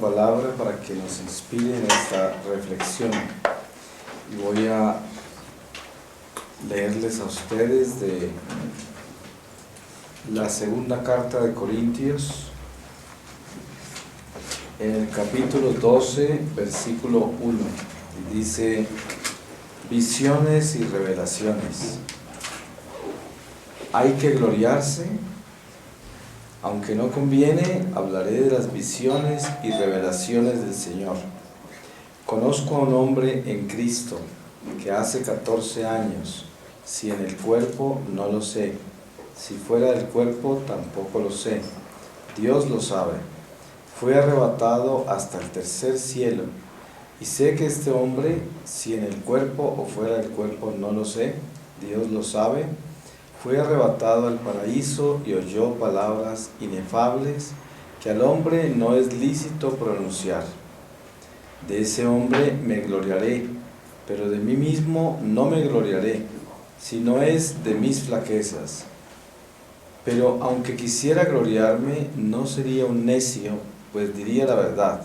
Palabra para que nos inspire en esta reflexión, y voy a leerles a ustedes de la segunda carta de Corintios, en el capítulo 12, versículo 1, y dice: visiones y revelaciones. ¿Hay que gloriarse? Aunque no conviene, hablaré de las visiones y revelaciones del Señor. Conozco a un hombre en Cristo que hace 14 años, si en el cuerpo, no lo sé, si fuera del cuerpo, tampoco lo sé, Dios lo sabe. Fue arrebatado hasta el tercer cielo, y sé que este hombre, si en el cuerpo o fuera del cuerpo, no lo sé, Dios lo sabe, fue arrebatado al paraíso y oyó palabras inefables que al hombre no es lícito pronunciar. De ese hombre me gloriaré, pero de mí mismo no me gloriaré, sino es de mis flaquezas. Pero aunque quisiera gloriarme, no sería un necio, pues diría la verdad.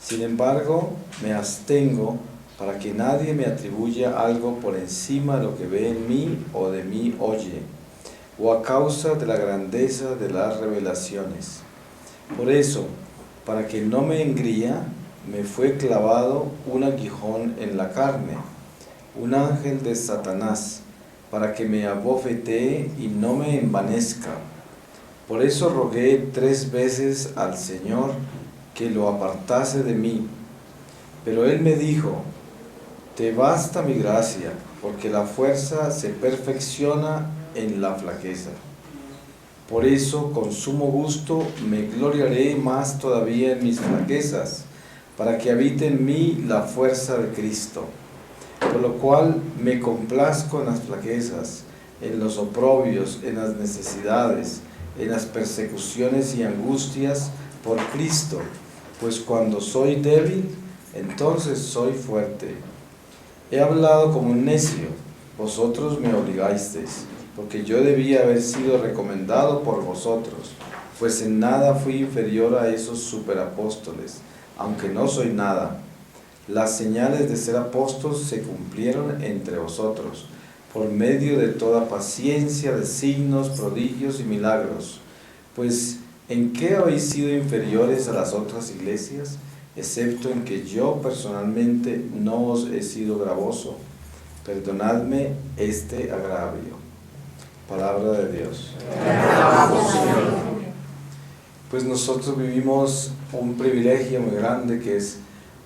Sin embargo, me abstengo para que nadie me atribuya algo por encima de lo que ve en mí o de mí oye, o a causa de la grandeza de las revelaciones. Por eso, para que no me engría, me fue clavado un aguijón en la carne, un ángel de Satanás, para que me abofetee y no me envanezca. Por eso rogué 3 veces al Señor que lo apartase de mí. Pero Él me dijo: te basta mi gracia, porque la fuerza se perfecciona en la flaqueza. Por eso, con sumo gusto, me gloriaré más todavía en mis flaquezas, para que habite en mí la fuerza de Cristo. Por lo cual me complazco en las flaquezas, en los oprobios, en las necesidades, en las persecuciones y angustias por Cristo, pues cuando soy débil, entonces soy fuerte. He hablado como un necio, vosotros me obligasteis, porque yo debía haber sido recomendado por vosotros, pues en nada fui inferior a esos superapóstoles, aunque no soy nada. Las señales de ser apóstol se cumplieron entre vosotros, por medio de toda paciencia, de signos, prodigios y milagros. Pues, ¿en qué habéis sido inferiores a las otras iglesias? Excepto en que yo personalmente no os he sido gravoso. Perdonadme este agravio. Palabra de Dios. Pues nosotros vivimos un privilegio muy grande, que es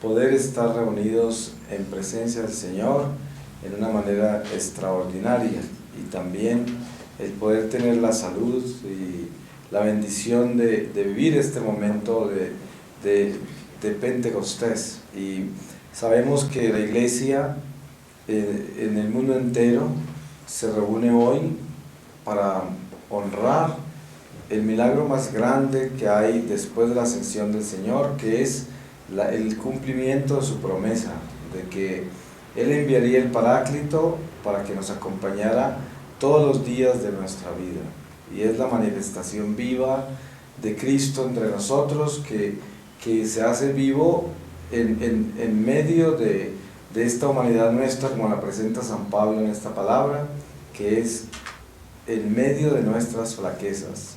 poder estar reunidos en presencia del Señor en una manera extraordinaria, y también el poder tener la salud y la bendición de vivir este momento de Pentecostés. Y sabemos que la iglesia en el mundo entero se reúne hoy para honrar el milagro más grande que hay después de la ascensión del Señor, que es el cumplimiento de su promesa, de que Él enviaría el Paráclito para que nos acompañara todos los días de nuestra vida. Y es la manifestación viva de Cristo entre nosotros, que se hace vivo en medio de esta humanidad nuestra, como la presenta San Pablo en esta palabra, que es en medio de nuestras flaquezas.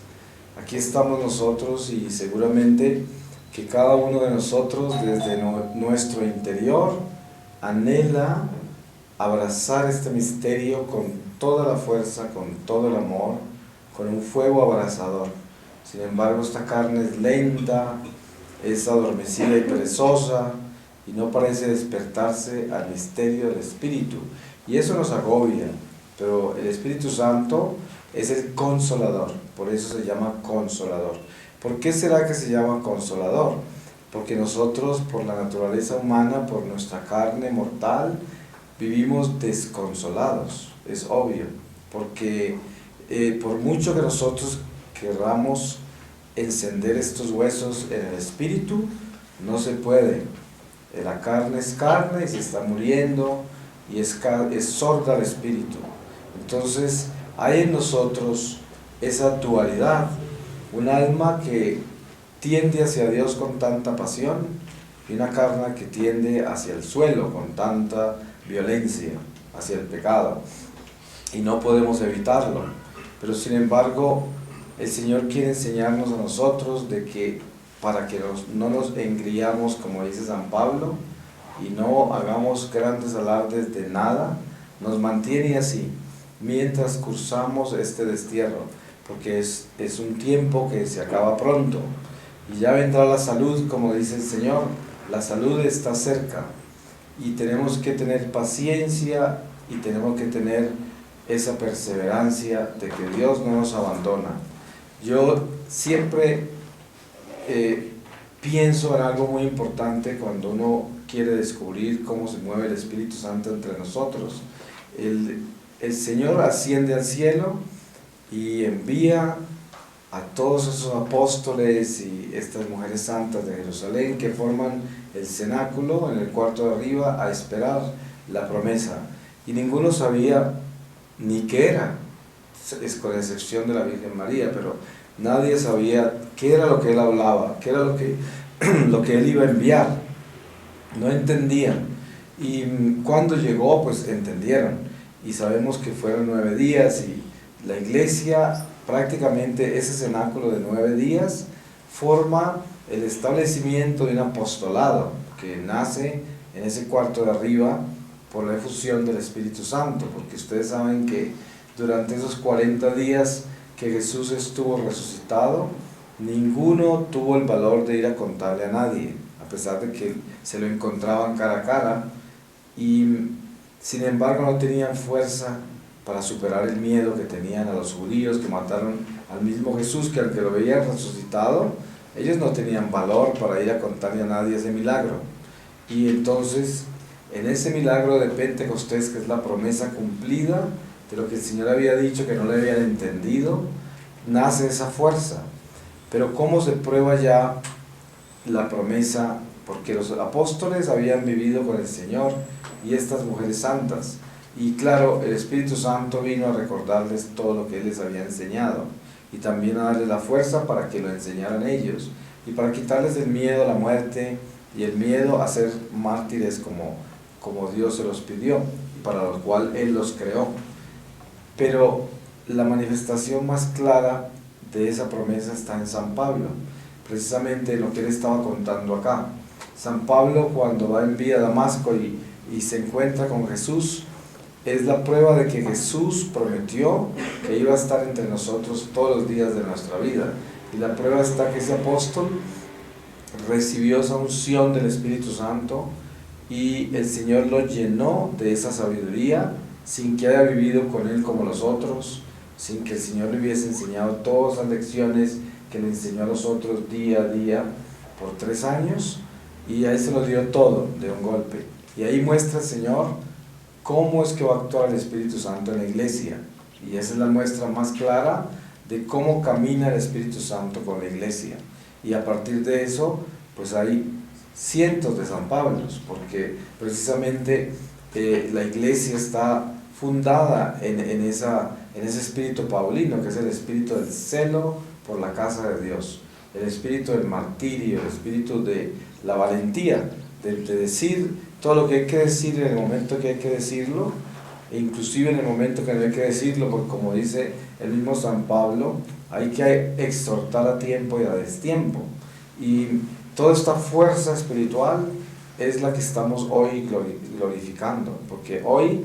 Aquí estamos nosotros, y seguramente que cada uno de nosotros desde nuestro interior anhela abrazar este misterio con toda la fuerza, con todo el amor, con un fuego abrasador. Sin embargo, esta carne es lenta, es adormecida y perezosa, y no parece despertarse al misterio del Espíritu, y eso nos agobia. Pero el Espíritu Santo es el Consolador, por eso se llama Consolador. ¿Por qué será que se llama Consolador? porque nosotros por la naturaleza humana, por nuestra carne mortal, vivimos desconsolados, es obvio, porque por mucho que nosotros querramos encender estos huesos en el espíritu, no se puede. La carne es carne y se está muriendo, y es sorda al espíritu. Entonces hay en nosotros esa dualidad, un alma que tiende hacia Dios con tanta pasión y una carne que tiende hacia el suelo con tanta violencia, hacia el pecado, y no podemos evitarlo. Pero sin embargo, el Señor quiere enseñarnos a nosotros de que para que no nos engriamos, como dice San Pablo, y no hagamos grandes alardes de nada, nos mantiene así mientras cursamos este destierro, porque es un tiempo que se acaba pronto, y ya vendrá la salud, como dice el Señor, la salud está cerca, y tenemos que tener paciencia, y tenemos que tener esa perseverancia de que Dios no nos abandona. Yo siempre pienso en algo muy importante cuando uno quiere descubrir cómo se mueve el Espíritu Santo entre nosotros. El Señor asciende al cielo y envía a todos esos apóstoles y estas mujeres santas de Jerusalén que forman el cenáculo en el cuarto de arriba a esperar la promesa. Y ninguno sabía ni qué era, es con excepción de la Virgen María, pero nadie sabía qué era lo que él hablaba, qué era lo que él iba a enviar. No entendían. Y cuando llegó, pues entendieron. Y sabemos que fueron 9 días y la iglesia, prácticamente ese cenáculo de 9 días, forma el establecimiento de un apostolado que nace en ese cuarto de arriba por la efusión del Espíritu Santo, porque ustedes saben que durante esos 40 días que Jesús estuvo resucitado, ninguno tuvo el valor de ir a contarle a nadie, a pesar de que se lo encontraban cara a cara, y sin embargo no tenían fuerza para superar el miedo que tenían a los judíos que mataron al mismo Jesús, que al que lo veían resucitado, ellos no tenían valor para ir a contarle a nadie ese milagro. Y entonces, en ese milagro de Pentecostés, que es la promesa cumplida de lo que el Señor había dicho que no le habían entendido, nace esa fuerza. Pero ¿cómo se prueba ya la promesa? Porque los apóstoles habían vivido con el Señor y estas mujeres santas, y claro, el Espíritu Santo vino a recordarles todo lo que Él les había enseñado, y también a darles la fuerza para que lo enseñaran ellos, y para quitarles el miedo a la muerte y el miedo a ser mártires como Dios se los pidió, y para lo cual Él los creó. Pero la manifestación más clara de esa promesa está en San Pablo, precisamente en lo que él estaba contando acá. San Pablo, cuando va en vía a Damasco y se encuentra con Jesús, es la prueba de que Jesús prometió que iba a estar entre nosotros todos los días de nuestra vida. Y la prueba está que ese apóstol recibió esa unción del Espíritu Santo y el Señor lo llenó de esa sabiduría sin que haya vivido con él como los otros, sin que el Señor le hubiese enseñado todas las lecciones que le enseñó a los otros día a día por 3 años, y a él se lo dio todo de un golpe. Y ahí muestra el Señor cómo es que va a actuar el Espíritu Santo en la iglesia, y esa es la muestra más clara de cómo camina el Espíritu Santo con la iglesia. Y a partir de eso, pues hay cientos de San Pablos, porque precisamente la iglesia está fundada en ese espíritu paulino, que es el espíritu del celo por la casa de Dios, el espíritu del martirio, el espíritu de la valentía, de decir todo lo que hay que decir en el momento que hay que decirlo, e inclusive en el momento que no hay que decirlo, porque como dice el mismo San Pablo, hay que exhortar a tiempo y a destiempo. Y toda esta fuerza espiritual es la que estamos hoy glorificando, porque hoy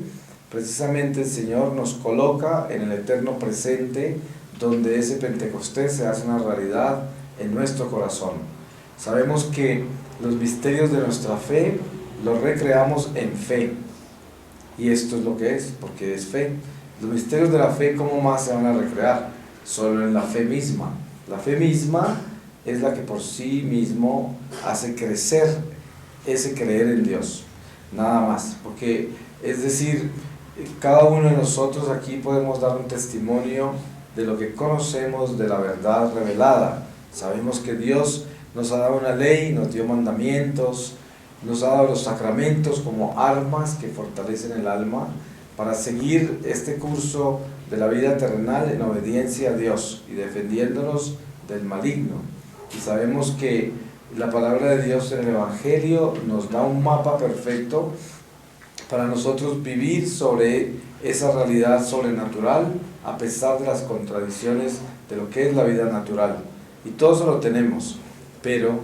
precisamente el Señor nos coloca en el eterno presente, donde ese Pentecostés se hace una realidad en nuestro corazón. Sabemos que los misterios de nuestra fe los recreamos en fe, y esto es lo que es, porque es fe. Los misterios de la fe, ¿cómo más se van a recrear? Solo en la fe misma. La fe misma es la que por sí mismo hace crecer ese creer en Dios, nada más, porque es decir, cada uno de nosotros aquí podemos dar un testimonio de lo que conocemos de la verdad revelada. Sabemos que Dios nos ha dado una ley, nos dio mandamientos, nos ha dado los sacramentos como armas que fortalecen el alma para seguir este curso de la vida terrenal en obediencia a Dios y defendiéndonos del maligno. Y sabemos que la palabra de Dios en el Evangelio nos da un mapa perfecto para nosotros vivir sobre esa realidad sobrenatural a pesar de las contradicciones de lo que es la vida natural. Y todo eso lo tenemos, pero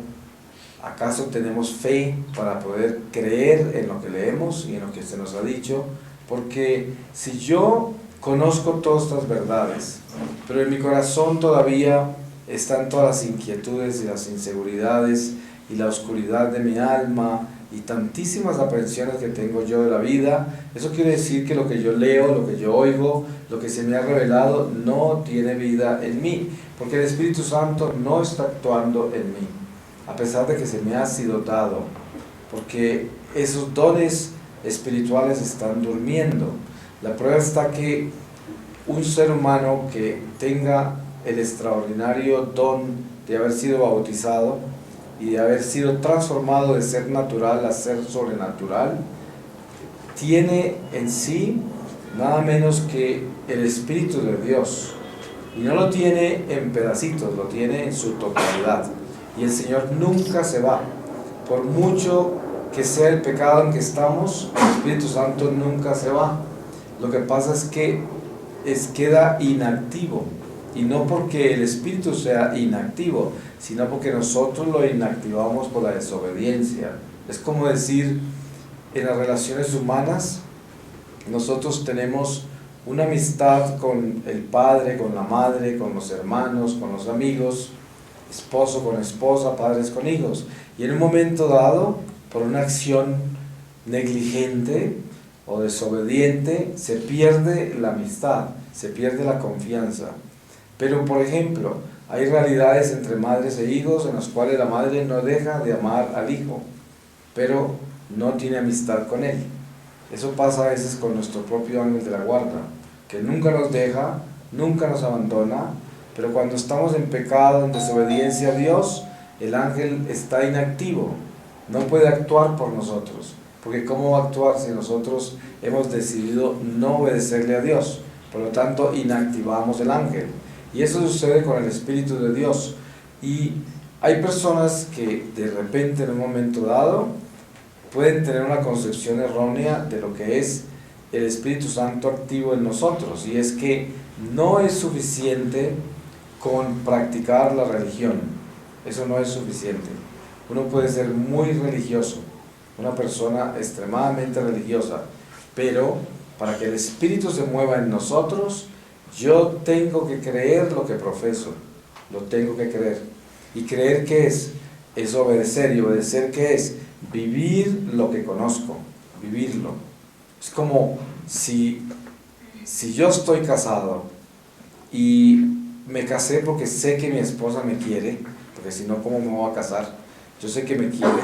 ¿acaso tenemos fe para poder creer en lo que leemos y en lo que se nos ha dicho? Porque si yo conozco todas estas verdades, pero en mi corazón todavía están todas las inquietudes y las inseguridades y la oscuridad de mi alma y tantísimas aprensiones que tengo yo de la vida, eso quiere decir que lo que yo leo, lo que yo oigo, lo que se me ha revelado no tiene vida en mí, porque el Espíritu Santo no está actuando en mí, a pesar de que se me ha sido dado, porque esos dones espirituales están durmiendo. La prueba está que un ser humano que tenga el extraordinario don de haber sido bautizado y de haber sido transformado de ser natural a ser sobrenatural, tiene en sí nada menos que el Espíritu de Dios, y no lo tiene en pedacitos, lo tiene en su totalidad, y el Señor nunca se va, por mucho que sea el pecado en que estamos, el Espíritu Santo nunca se va. Lo que pasa es que queda inactivo, y no porque el Espíritu sea inactivo, sino porque nosotros lo inactivamos por la desobediencia. Es como decir, en las relaciones humanas, nosotros tenemos una amistad con el padre, con la madre, con los hermanos, con los amigos, esposo con esposa, padres con hijos, y en un momento dado, por una acción negligente o desobediente, se pierde la amistad, se pierde la confianza. Pero, por ejemplo, hay realidades entre madres e hijos en las cuales la madre no deja de amar al hijo, pero no tiene amistad con él. Eso pasa a veces con nuestro propio ángel de la guarda, que nunca nos deja, nunca nos abandona, pero cuando estamos en pecado, en desobediencia a Dios, el ángel está inactivo, no puede actuar por nosotros, porque ¿cómo va a actuar si nosotros hemos decidido no obedecerle a Dios? Por lo tanto, inactivamos el ángel. Y eso sucede con el Espíritu de Dios. Y hay personas que de repente en un momento dado pueden tener una concepción errónea de lo que es el Espíritu Santo activo en nosotros, y es que no es suficiente con practicar la religión. Eso no es suficiente. Uno puede ser muy religioso, una persona extremadamente religiosa, pero para que el Espíritu se mueva en nosotros, yo tengo que creer lo que profeso, lo tengo que creer. ¿Y creer qué es? Es obedecer. ¿Y obedecer qué es? Vivir lo que conozco, vivirlo. Es como si yo estoy casado y me casé porque sé que mi esposa me quiere, porque si no, ¿cómo me voy a casar? Yo sé que me quiere,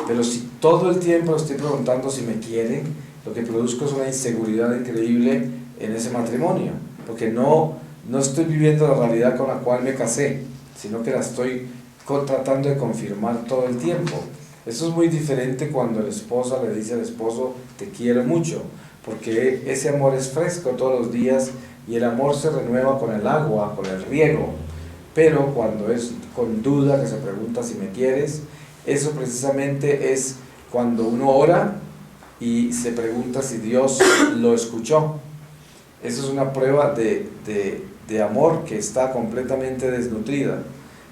pero si todo el tiempo estoy preguntando si me quiere, lo que produzco es una inseguridad increíble en ese matrimonio, porque no estoy viviendo la realidad con la cual me casé, sino que la estoy tratando de confirmar todo el tiempo. Eso es muy diferente cuando la esposa le dice al esposo, te quiero mucho, porque ese amor es fresco todos los días y el amor se renueva con el agua, con el riego. Pero cuando es con duda, que se pregunta si me quieres, eso precisamente es cuando uno ora y se pregunta si Dios lo escuchó. Eso es una prueba de amor que está completamente desnutrida.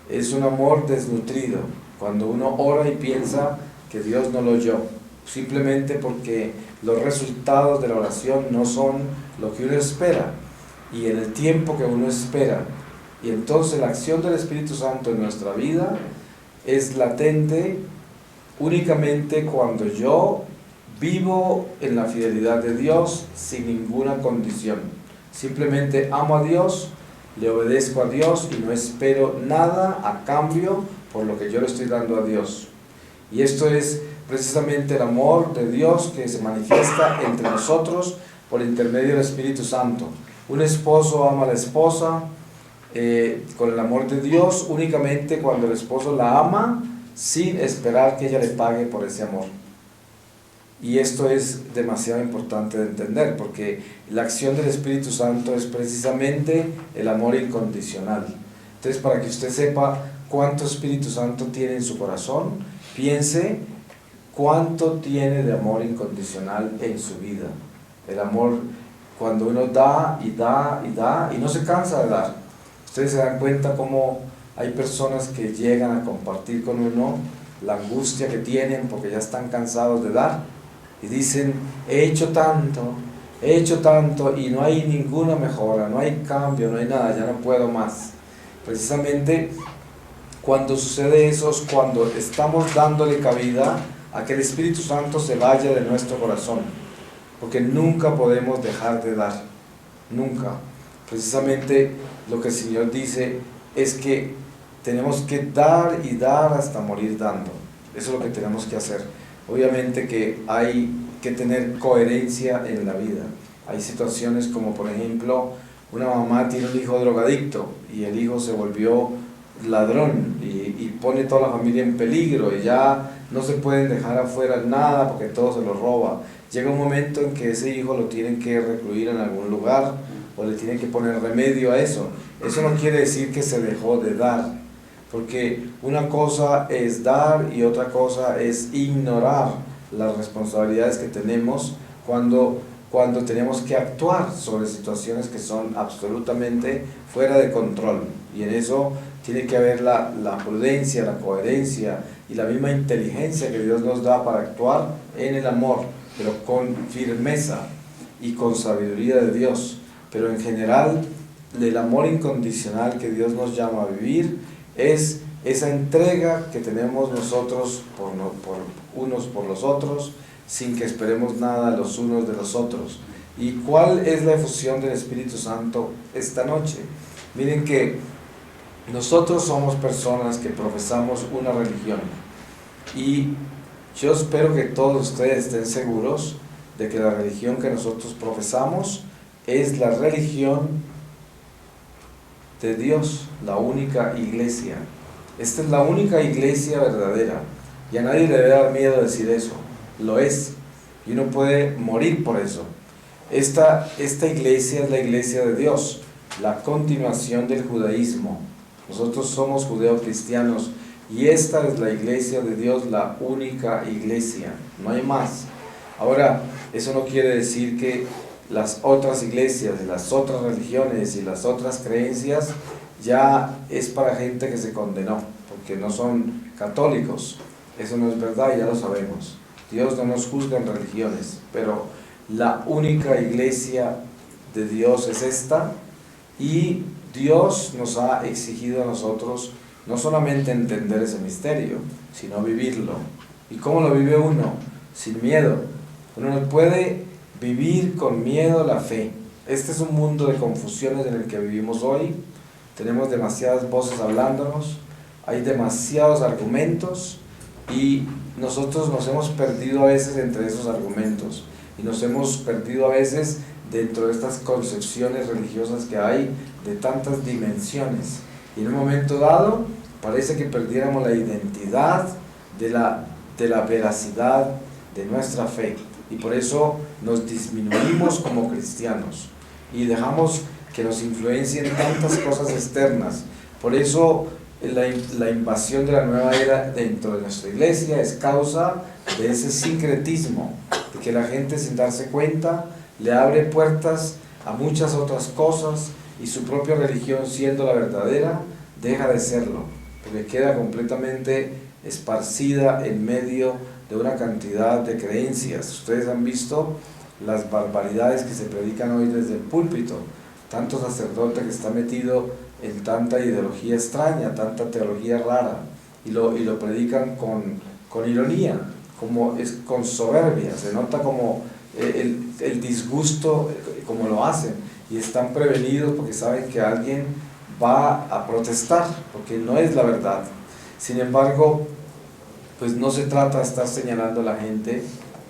Es un amor desnutrido, cuando uno ora y piensa que Dios no lo oyó, simplemente porque los resultados de la oración no son lo que uno espera, y en el tiempo que uno espera. Y entonces la acción del Espíritu Santo en nuestra vida es latente únicamente cuando yo vivo en la fidelidad de Dios sin ninguna condición. Simplemente amo a Dios, le obedezco a Dios y no espero nada a cambio por lo que yo le estoy dando a Dios. Y esto es precisamente el amor de Dios que se manifiesta entre nosotros por intermedio del Espíritu Santo. Un esposo ama a la esposa con el amor de Dios únicamente cuando el esposo la ama sin esperar que ella le pague por ese amor. Y esto es demasiado importante de entender, porque la acción del Espíritu Santo es precisamente el amor incondicional. Entonces, para que usted sepa cuánto Espíritu Santo tiene en su corazón, piense cuánto tiene de amor incondicional en su vida. El amor, cuando uno da y da y da y no se cansa de dar. Ustedes se dan cuenta cómo hay personas que llegan a compartir con uno la angustia que tienen porque ya están cansados de dar. Y dicen, he hecho tanto y no hay ninguna mejora, no hay cambio, no hay nada, ya no puedo más. Precisamente cuando sucede eso es cuando estamos dándole cabida a que el Espíritu Santo se vaya de nuestro corazón, porque nunca podemos dejar de dar, nunca. Precisamente lo que el Señor dice es que tenemos que dar y dar hasta morir dando. Eso es lo que tenemos que hacer. Obviamente que hay que tener coherencia en la vida. Hay situaciones como, por ejemplo, una mamá tiene un hijo drogadicto y el hijo se volvió ladrón y pone toda la familia en peligro y ya no se pueden dejar afuera nada porque todo se lo roba. Llega un momento en que ese hijo lo tienen que recluir en algún lugar o le tienen que poner remedio a eso. Eso no quiere decir que se dejó de dar, porque una cosa es dar y otra cosa es ignorar las responsabilidades que tenemos cuando tenemos que actuar sobre situaciones que son absolutamente fuera de control. Y en eso tiene que haber la prudencia, la coherencia y la misma inteligencia que Dios nos da para actuar en el amor, pero con firmeza y con sabiduría de Dios. Pero en general, el amor incondicional que Dios nos llama a vivir es esa entrega que tenemos nosotros por unos por los otros, sin que esperemos nada los unos de los otros. ¿Y cuál es la efusión del Espíritu Santo esta noche? Miren que nosotros somos personas que profesamos una religión y yo espero que todos ustedes estén seguros de que la religión que nosotros profesamos es la religión de Dios, la única iglesia. Esta es la única iglesia verdadera y a nadie le debe dar miedo decir eso. Lo es, y uno puede morir por eso. Esta iglesia es la iglesia de Dios, la continuación del judaísmo. Nosotros somos judeocristianos y esta es la iglesia de Dios, la única iglesia, no hay más. Ahora, eso no quiere decir que las otras iglesias, las otras religiones y las otras creencias ya es para gente que se condenó, porque no son católicos. Eso no es verdad, ya lo sabemos. Dios no nos juzga en religiones, pero la única iglesia de Dios es esta, y Dios nos ha exigido a nosotros no solamente entender ese misterio, sino vivirlo. ¿Y cómo lo vive uno? Sin miedo. Uno no puede vivir con miedo la fe. Este es un mundo de confusiones en el que vivimos hoy. Tenemos demasiadas voces hablándonos, hay demasiados argumentos y nosotros nos hemos perdido a veces entre esos argumentos y nos hemos perdido a veces dentro de estas concepciones religiosas que hay de tantas dimensiones, y en un momento dado parece que perdiéramos la identidad de la veracidad de nuestra fe, y por eso nos disminuimos como cristianos y dejamos que nos influencien tantas cosas externas. Por eso la invasión de la nueva era dentro de nuestra iglesia es causa de ese sincretismo, de que la gente sin darse cuenta le abre puertas a muchas otras cosas y su propia religión, siendo la verdadera, deja de serlo, porque queda completamente esparcida en medio de una cantidad de creencias. Ustedes han visto las barbaridades que se predican hoy desde el púlpito, tanto sacerdote que está metido en tanta ideología extraña, tanta teología rara, y lo predican con ironía, con soberbia, se nota como el disgusto como lo hacen, y están prevenidos porque saben que alguien va a protestar, porque no es la verdad. Sin embargo, pues no se trata de estar señalando a la gente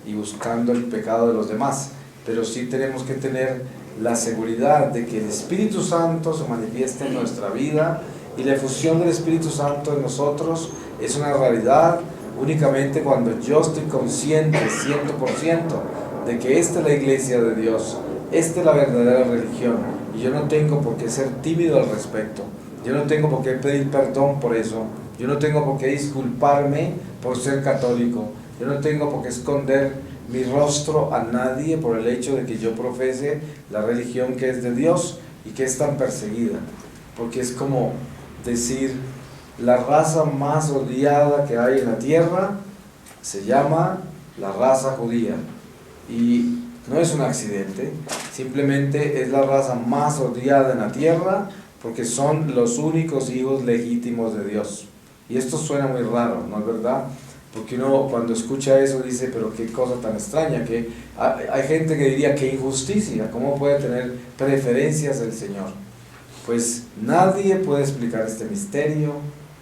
y buscando el pecado de los demás, pero sí tenemos que tener la seguridad de que el Espíritu Santo se manifieste en nuestra vida, y la efusión del Espíritu Santo en nosotros es una realidad únicamente cuando yo estoy consciente 100% de que esta es la iglesia de Dios, esta es la verdadera religión, y yo no tengo por qué ser tímido al respecto, yo no tengo por qué pedir perdón por eso, yo no tengo por qué disculparme por ser católico, yo no tengo por qué esconder mi rostro a nadie por el hecho de que yo profese la religión que es de Dios y que es tan perseguida, porque es como decir, la raza más odiada que hay en la tierra se llama la raza judía, y no es un accidente, simplemente es la raza más odiada en la tierra porque son los únicos hijos legítimos de Dios. Y esto suena muy raro, ¿no es verdad? Porque uno cuando escucha eso dice, pero qué cosa tan extraña, que hay gente que diría, qué injusticia, ¿cómo puede tener preferencias el Señor? Pues nadie puede explicar este misterio,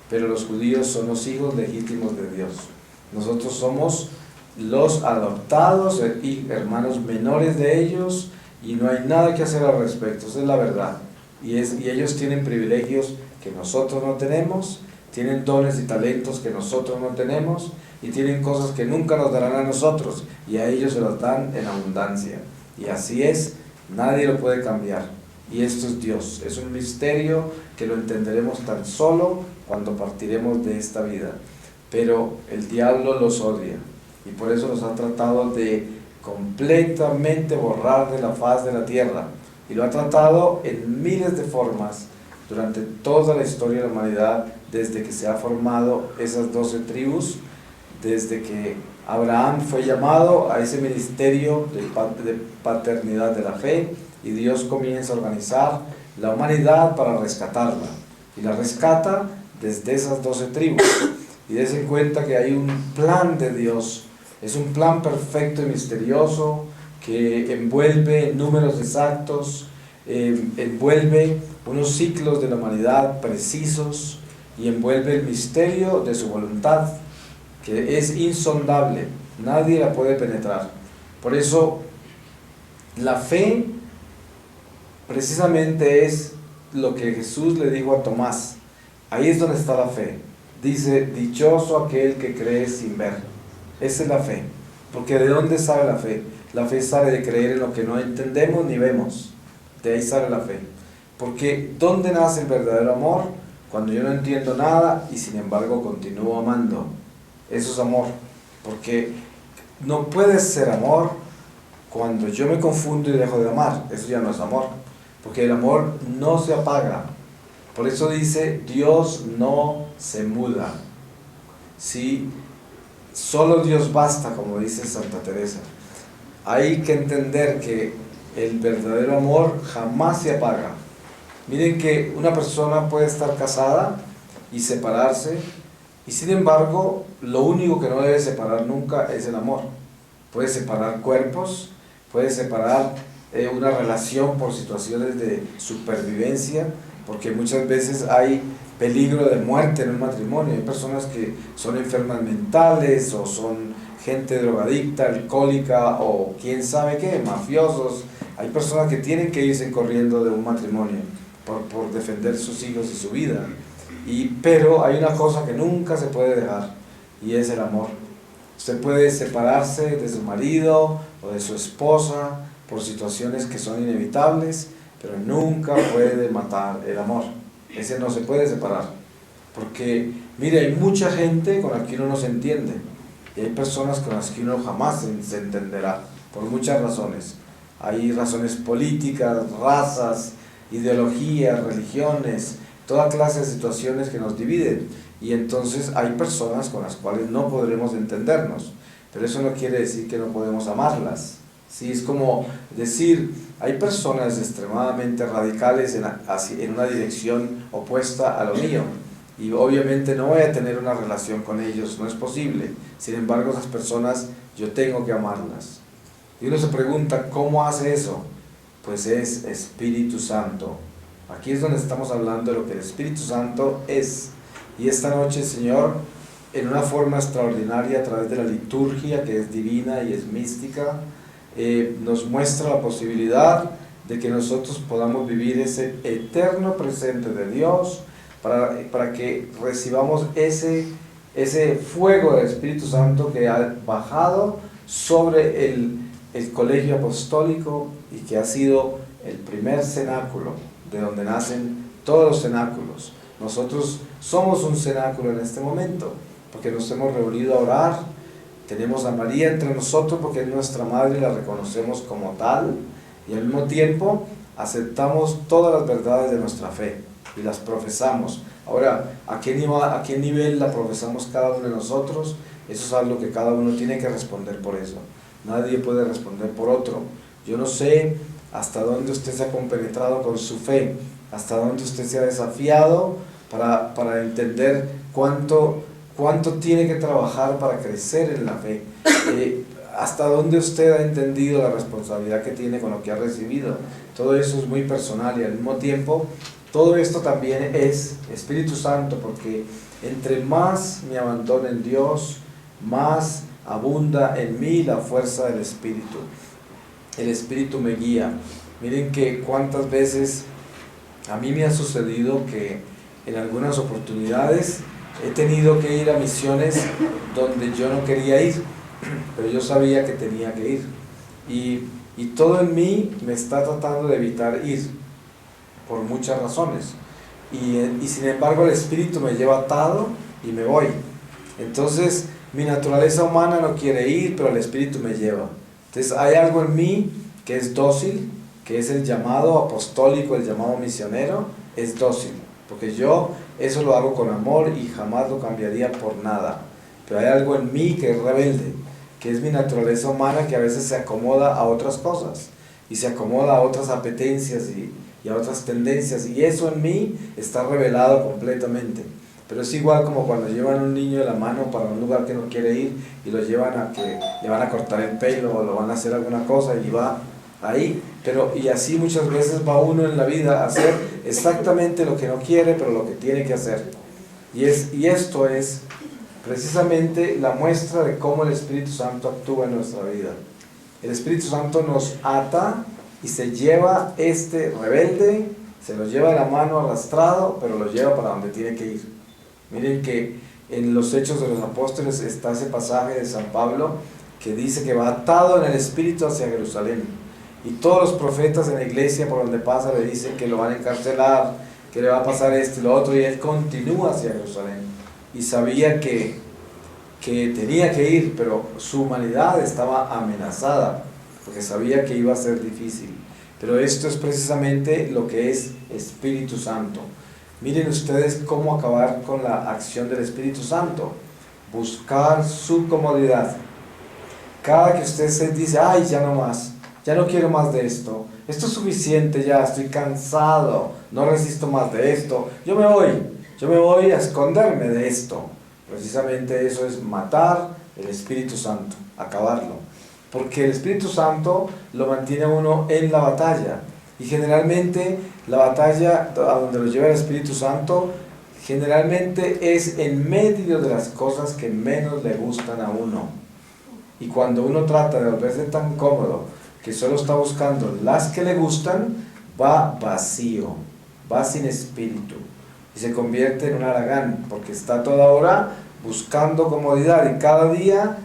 pero los judíos son los hijos legítimos de Dios. Nosotros somos los adoptados y hermanos menores de ellos, y no hay nada que hacer al respecto, esa es la verdad. Y ellos tienen privilegios que nosotros no tenemos, tienen dones y talentos que nosotros no tenemos, y tienen cosas que nunca nos darán a nosotros, y a ellos se los dan en abundancia. Y así es, nadie lo puede cambiar. Y esto es Dios, es un misterio que lo entenderemos tan solo cuando partiremos de esta vida. Pero el diablo los odia, y por eso los ha tratado de completamente borrar de la faz de la tierra, y lo ha tratado en miles de formas durante toda la historia de la humanidad, desde que se ha formado esas 12 tribus, desde que Abraham fue llamado a ese ministerio de paternidad de la fe, y Dios comienza a organizar la humanidad para rescatarla, y la rescata desde esas 12 tribus. Y dense cuenta que hay un plan de Dios, es un plan perfecto y misterioso que envuelve números exactos, envuelve unos ciclos de la humanidad precisos, y envuelve el misterio de su voluntad, que es insondable, nadie la puede penetrar. Por eso la fe precisamente es lo que Jesús le dijo a Tomás, ahí es donde está la fe. Dice, dichoso aquel que cree sin ver. Esa es la fe. Porque ¿de dónde sale la fe? La fe sale de creer en lo que no entendemos ni vemos. De ahí sale la fe. Porque ¿dónde nace el verdadero amor? Cuando yo no entiendo nada y sin embargo continúo amando. Eso es amor. Porque no puede ser amor cuando yo me confundo y dejo de amar. Eso ya no es amor. Porque el amor no se apaga. Por eso dice, Dios no se muda. Sí, solo Dios basta, como dice Santa Teresa. Hay que entender que el verdadero amor jamás se apaga. Miren que una persona puede estar casada y separarse, y sin embargo, lo único que no debe separar nunca es el amor. Puede separar cuerpos, puede separar una relación por situaciones de supervivencia, porque muchas veces hay peligro de muerte en un matrimonio. Hay personas que son enfermas mentales, o son gente drogadicta, alcohólica, o quién sabe qué, mafiosos. Hay personas que tienen que irse corriendo de un matrimonio por defender sus hijos y su vida. Pero hay una cosa que nunca se puede dejar, y es el amor. Usted puede separarse de su marido o de su esposa por situaciones que son inevitables, pero nunca puede matar el amor. Ese no se puede separar, porque mire, hay mucha gente con la que uno no se entiende, y hay personas con las que uno jamás se entenderá, por muchas razones. Hay razones políticas, razas, ideologías, religiones, toda clase de situaciones que nos dividen, y entonces hay personas con las cuales no podremos entendernos, pero eso no quiere decir que no podemos amarlas. Sí, es como decir, hay personas extremadamente radicales en una dirección opuesta a lo mío, y obviamente no voy a tener una relación con ellos, no es posible. Sin embargo, esas personas yo tengo que amarlas. Y uno se pregunta, ¿cómo hace eso? Pues es Espíritu Santo. Aquí es donde estamos hablando de lo que el Espíritu Santo es. Y esta noche el Señor en una forma extraordinaria a través de la liturgia, que es divina y es mística, nos muestra la posibilidad de que nosotros podamos vivir ese eterno presente de Dios, para que recibamos ese fuego del Espíritu Santo que ha bajado sobre el colegio apostólico y que ha sido el primer cenáculo de donde nacen todos los cenáculos. Nosotros somos un cenáculo en este momento, porque nos hemos reunido a orar, tenemos a María entre nosotros porque es nuestra madre y la reconocemos como tal, y al mismo tiempo aceptamos todas las verdades de nuestra fe y las profesamos. Ahora, ¿a qué nivel la profesamos cada uno de nosotros? Eso es algo que cada uno tiene que responder por eso. Nadie puede responder por otro. Yo no sé hasta dónde usted se ha compenetrado con su fe, hasta dónde usted se ha desafiado para entender cuánto tiene que trabajar para crecer en la fe, hasta dónde usted ha entendido la responsabilidad que tiene con lo que ha recibido. Todo eso es muy personal y al mismo tiempo todo esto también es Espíritu Santo, porque entre más me abandono en Dios, más abunda en mí la fuerza del Espíritu. El Espíritu me guía. Miren que cuántas veces a mí me ha sucedido que en algunas oportunidades he tenido que ir a misiones donde yo no quería ir, pero yo sabía que tenía que ir. Y todo en mí me está tratando de evitar ir, por muchas razones. Y sin embargo el Espíritu me lleva atado y me voy. Entonces mi naturaleza humana no quiere ir, pero el Espíritu me lleva. Entonces hay algo en mí que es dócil, que es el llamado apostólico, el llamado misionero, es dócil. Porque yo eso lo hago con amor y jamás lo cambiaría por nada. Pero hay algo en mí que es rebelde, que es mi naturaleza humana, que a veces se acomoda a otras cosas y se acomoda a otras apetencias y a otras tendencias, y eso en mí está revelado completamente. Pero es igual como cuando llevan a un niño de la mano para un lugar que no quiere ir y lo llevan a que le van a cortar el pelo o lo van a hacer alguna cosa y va ahí. Y así muchas veces va uno en la vida a hacer exactamente lo que no quiere, pero lo que tiene que hacer. Y esto es precisamente la muestra de cómo el Espíritu Santo actúa en nuestra vida. El Espíritu Santo nos ata y se lleva este rebelde, se lo lleva de la mano arrastrado, pero lo lleva para donde tiene que ir. Miren que en los Hechos de los Apóstoles está ese pasaje de San Pablo que dice que va atado en el Espíritu hacia Jerusalén. Y todos los profetas en la iglesia por donde pasa le dicen que lo van a encarcelar, que le va a pasar esto y lo otro, y él continúa hacia Jerusalén. Y sabía que tenía que ir, pero su humanidad estaba amenazada, porque sabía que iba a ser difícil. Pero esto es precisamente lo que es Espíritu Santo. Miren ustedes cómo acabar con la acción del Espíritu Santo. Buscar su comodidad. Cada que usted se dice, ay, ya no más, ya no quiero más de esto, esto es suficiente ya, estoy cansado, no resisto más de esto, yo me voy a esconderme de esto. Precisamente eso es matar el Espíritu Santo, acabarlo. Porque el Espíritu Santo lo mantiene a uno en la batalla. Y generalmente la batalla a donde lo lleva el Espíritu Santo, generalmente es en medio de las cosas que menos le gustan a uno. Y cuando uno trata de volverse tan cómodo que solo está buscando las que le gustan, va vacío, va sin espíritu. Y se convierte en un haragán, porque está toda hora buscando comodidad y cada día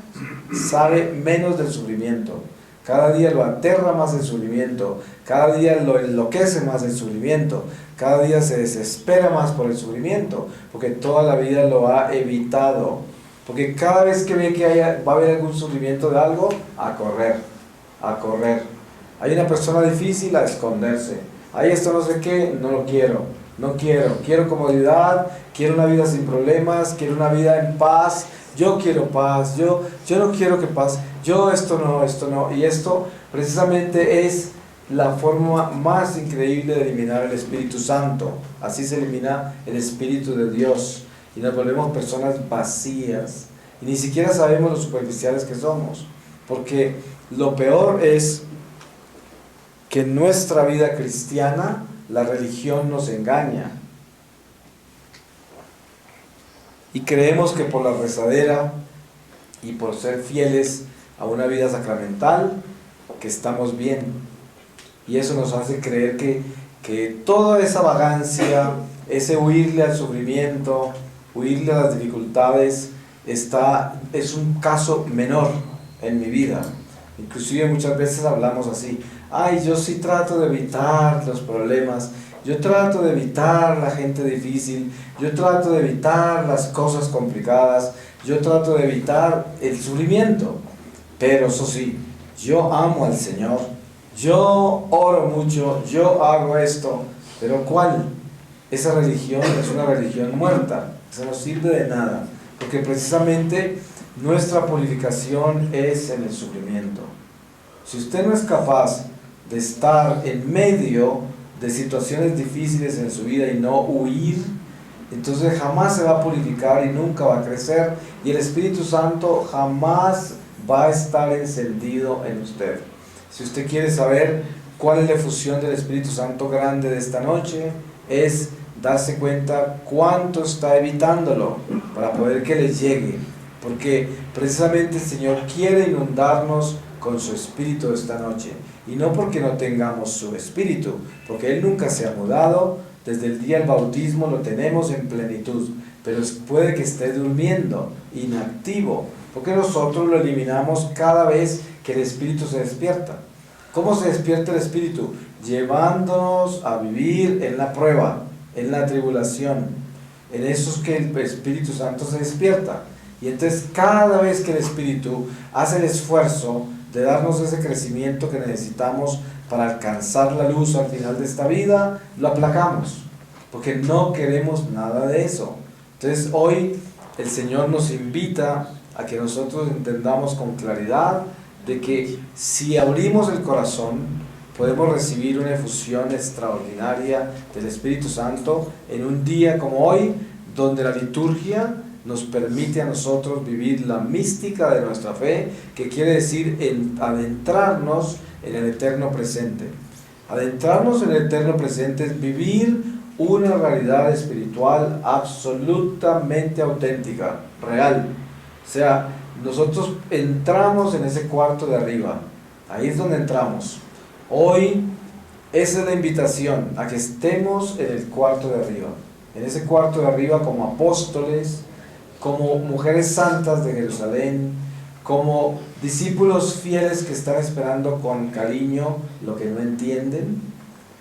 sabe menos del sufrimiento, cada día lo aterra más el sufrimiento, cada día lo enloquece más el sufrimiento, cada día se desespera más por el sufrimiento, porque toda la vida lo ha evitado, porque cada vez que ve que va a haber algún sufrimiento de algo, a correr, hay una persona difícil, a esconderse, hay esto no sé qué, no lo quiero, quiero comodidad, quiero una vida sin problemas, quiero una vida en paz, yo quiero paz, yo no quiero que paz, esto no, y esto precisamente es la forma más increíble de eliminar el Espíritu Santo. Así se elimina el Espíritu de Dios y nos volvemos personas vacías y ni siquiera sabemos lo superficiales que somos, porque lo peor es que en nuestra vida cristiana la religión nos engaña. Y creemos que por la rezadera y por ser fieles a una vida sacramental, que estamos bien. Y eso nos hace creer que toda esa vagancia, ese huirle al sufrimiento, huirle a las dificultades, es un caso menor en mi vida. Inclusive muchas veces hablamos así: ay, yo sí trato de evitar los problemas, yo trato de evitar la gente difícil, yo trato de evitar las cosas complicadas, yo trato de evitar el sufrimiento. Pero eso sí, yo amo al Señor, yo oro mucho, yo hago esto. ¿Pero cuál? Esa religión es una religión muerta, eso no sirve de nada, porque precisamente nuestra purificación es en el sufrimiento. Si usted no es capaz de estar en medio de situaciones difíciles en su vida y no huir, entonces jamás se va a purificar y nunca va a crecer, y el Espíritu Santo jamás va a estar encendido en usted. Si usted quiere saber cuál es la efusión del Espíritu Santo grande de esta noche, es darse cuenta cuánto está evitándolo para poder que le llegue, porque precisamente el Señor quiere inundarnos con su Espíritu esta noche, y no porque no tengamos su Espíritu, porque Él nunca se ha mudado. Desde el día del bautismo lo tenemos en plenitud, pero puede que esté durmiendo, inactivo, porque nosotros lo eliminamos cada vez que el Espíritu se despierta. ¿Cómo se despierta el Espíritu? Llevándonos a vivir en la prueba, en la tribulación. En eso es que el Espíritu Santo se despierta. Y entonces cada vez que el Espíritu hace el esfuerzo de darnos ese crecimiento que necesitamos para alcanzar la luz al final de esta vida, lo aplacamos, porque no queremos nada de eso. Entonces hoy el Señor nos invita a que nosotros entendamos con claridad de que si abrimos el corazón, podemos recibir una efusión extraordinaria del Espíritu Santo en un día como hoy, donde la liturgia nos permite a nosotros vivir la mística de nuestra fe, que quiere decir adentrarnos en el eterno presente. Adentrarnos en el eterno presente es vivir una realidad espiritual absolutamente auténtica, real. O sea, nosotros entramos en ese cuarto de arriba, ahí es donde entramos. Hoy esa es la invitación, a que estemos en el cuarto de arriba, en ese cuarto de arriba como apóstoles, como mujeres santas de Jerusalén, como discípulos fieles que están esperando con cariño lo que no entienden,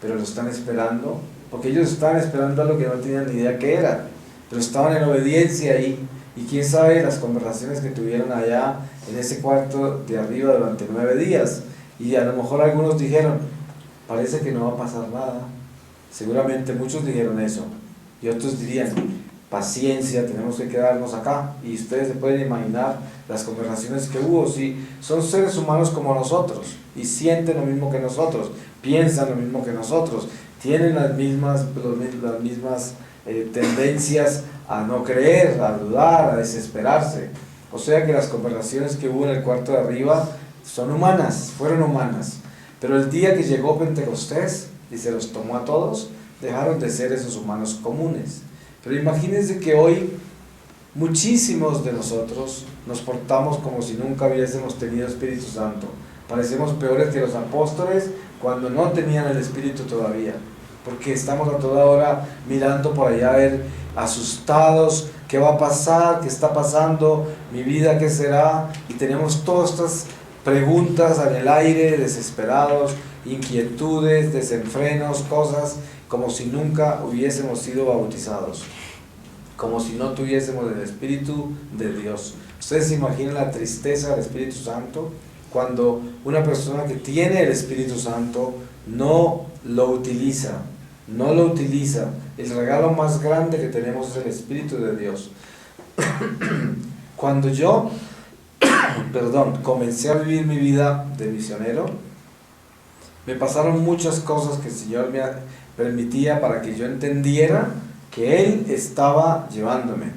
pero lo están esperando, porque ellos estaban esperando algo que no tenían ni idea qué era, pero estaban en obediencia ahí. Y quién sabe las conversaciones que tuvieron allá en ese cuarto de arriba durante 9 días. Y a lo mejor algunos dijeron: parece que no va a pasar nada. Seguramente muchos dijeron eso. Y otros dirían: paciencia, tenemos que quedarnos acá. Y ustedes se pueden imaginar las conversaciones que hubo. Si son seres humanos como nosotros y sienten lo mismo que nosotros, piensan lo mismo que nosotros, tienen las mismas tendencias a no creer, a dudar, a desesperarse. O sea que las conversaciones que hubo en el cuarto de arriba son humanas, fueron humanas. Pero el día que llegó Pentecostés y se los tomó a todos, dejaron de ser esos humanos comunes. Pero imagínense que hoy muchísimos de nosotros nos portamos como si nunca hubiésemos tenido Espíritu Santo. Parecemos peores que los apóstoles cuando no tenían el Espíritu todavía, porque estamos a toda hora mirando por allá a ver, asustados, ¿qué va a pasar? ¿Qué está pasando? ¿Mi vida qué será? Y tenemos todas estas preguntas en el aire, desesperados, inquietudes, desenfrenos, cosas, como si nunca hubiésemos sido bautizados, como si no tuviésemos el Espíritu de Dios. ¿Ustedes se imaginan la tristeza del Espíritu Santo cuando una persona que tiene el Espíritu Santo no lo utiliza? No lo utiliza. El regalo más grande que tenemos es el Espíritu de Dios. Cuando yo comencé a vivir mi vida de misionero, me pasaron muchas cosas que el Señor me permitía para que yo entendiera que Él estaba llevándome.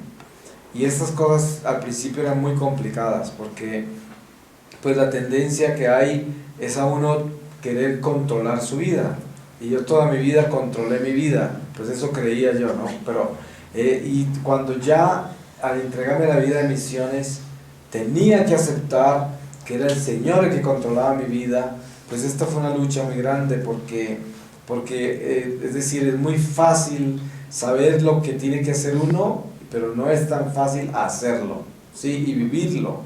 Y estas cosas al principio eran muy complicadas, porque pues la tendencia que hay es a uno querer controlar su vida. Y yo toda mi vida controlé mi vida, pues eso creía yo, ¿no? Pero, y cuando ya al entregarme la vida de misiones, tenía que aceptar que era el Señor el que controlaba mi vida. Pues esta fue una lucha muy grande porque es decir, es muy fácil saber lo que tiene que hacer uno, pero no es tan fácil hacerlo, ¿sí? Y vivirlo.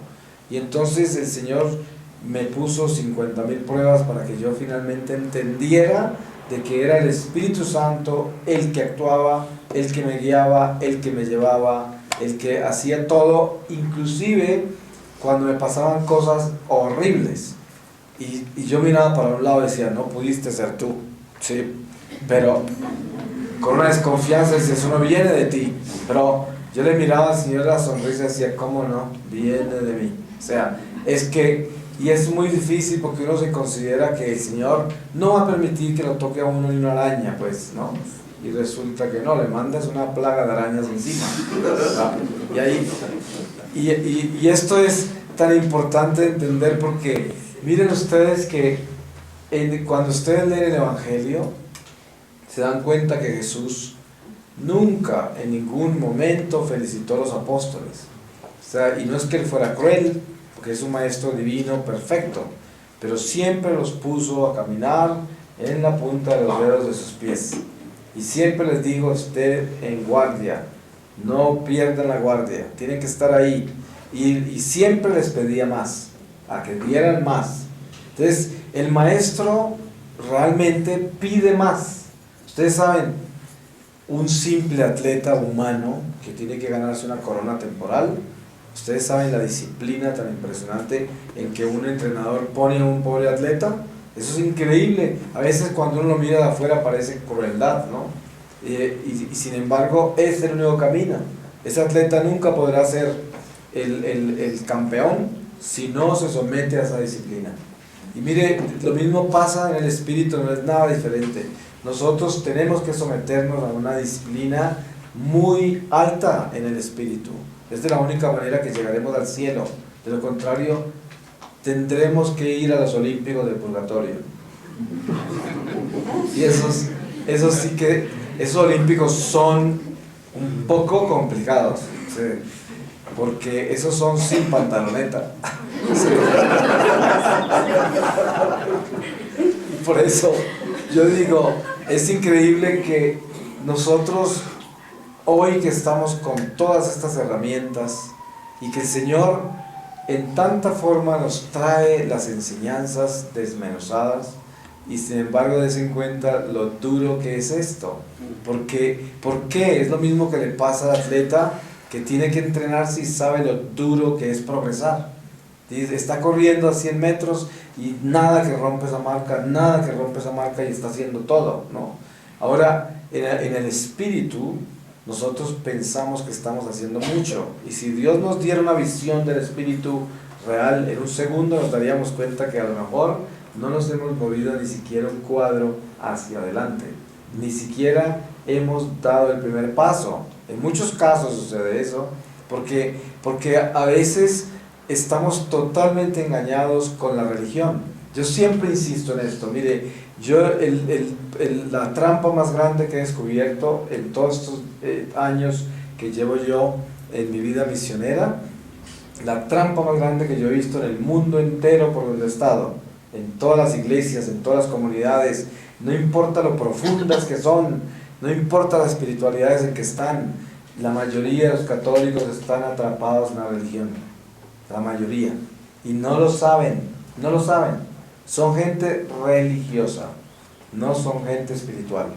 Y entonces el Señor me puso 50,000 pruebas para que yo finalmente entendiera de que era el Espíritu Santo el que actuaba, el que me guiaba, el que me llevaba, el que hacía todo, inclusive cuando me pasaban cosas horribles. Y yo miraba para un lado y decía, no pudiste ser tú, sí, pero con una desconfianza decía, eso no viene de ti. Pero yo le miraba al Señor la sonrisa y decía, ¿cómo no? Viene de mí. O sea, es que, y es muy difícil porque uno se considera que el Señor no va a permitir que lo toque a uno ni una araña, pues, ¿no? Y resulta que no, le mandas una plaga de arañas encima, ¿verdad? Y ahí, y esto es tan importante de entender porque miren ustedes que cuando ustedes leen el Evangelio se dan cuenta que Jesús nunca en ningún momento felicitó a los apóstoles. O sea, y no es que él fuera cruel, porque es un maestro divino perfecto, pero siempre los puso a caminar en la punta de los dedos de sus pies. Y siempre les dijo, usted en guardia, no pierdan la guardia, tienen que estar ahí. Y siempre les pedía más, a que dieran más. Entonces, el maestro realmente pide más. Ustedes saben, un simple atleta humano que tiene que ganarse una corona temporal, ustedes saben la disciplina tan impresionante en que un entrenador pone a un pobre atleta. Eso es increíble. A veces cuando uno lo mira de afuera parece crueldad, ¿no? Y sin embargo es el único camino. Ese atleta nunca podrá ser el campeón si no se somete a esa disciplina. Y mire, lo mismo pasa en el espíritu, no es nada diferente. Nosotros tenemos que someternos a una disciplina muy alta en el espíritu. Es de la única manera que llegaremos al cielo. De lo contrario, tendremos que ir a los olímpicos del purgatorio. Y esos sí que, esos olímpicos son un poco complicados, ¿sí? Porque esos son sin pantaloneta. Por eso yo digo, es increíble que nosotros hoy que estamos con todas estas herramientas y que el Señor en tanta forma nos trae las enseñanzas desmenuzadas y sin embargo des en cuenta lo duro que es esto. ¿Por qué? Es lo mismo que le pasa al atleta que tiene que entrenarse y sabe lo duro que es progresar. Está corriendo a 100 metros y nada que rompe esa marca y está haciendo todo, ¿no? Ahora, en el espíritu, nosotros pensamos que estamos haciendo mucho, y si Dios nos diera una visión del espíritu real, en un segundo nos daríamos cuenta que a lo mejor no nos hemos movido ni siquiera un cuadro hacia adelante, ni siquiera hemos dado el primer paso. En muchos casos sucede eso, porque a veces estamos totalmente engañados con la religión. Yo siempre insisto en esto. Mire, yo la trampa más grande que he descubierto en todos estos años que llevo yo en mi vida misionera, la trampa más grande que yo he visto en el mundo entero por donde he estado, en todas las iglesias, en todas las comunidades, no importa lo profundas que son, no importa las espiritualidades en que están, la mayoría de los católicos están atrapados en la religión, la mayoría, y no lo saben, son gente religiosa, no son gente espiritual.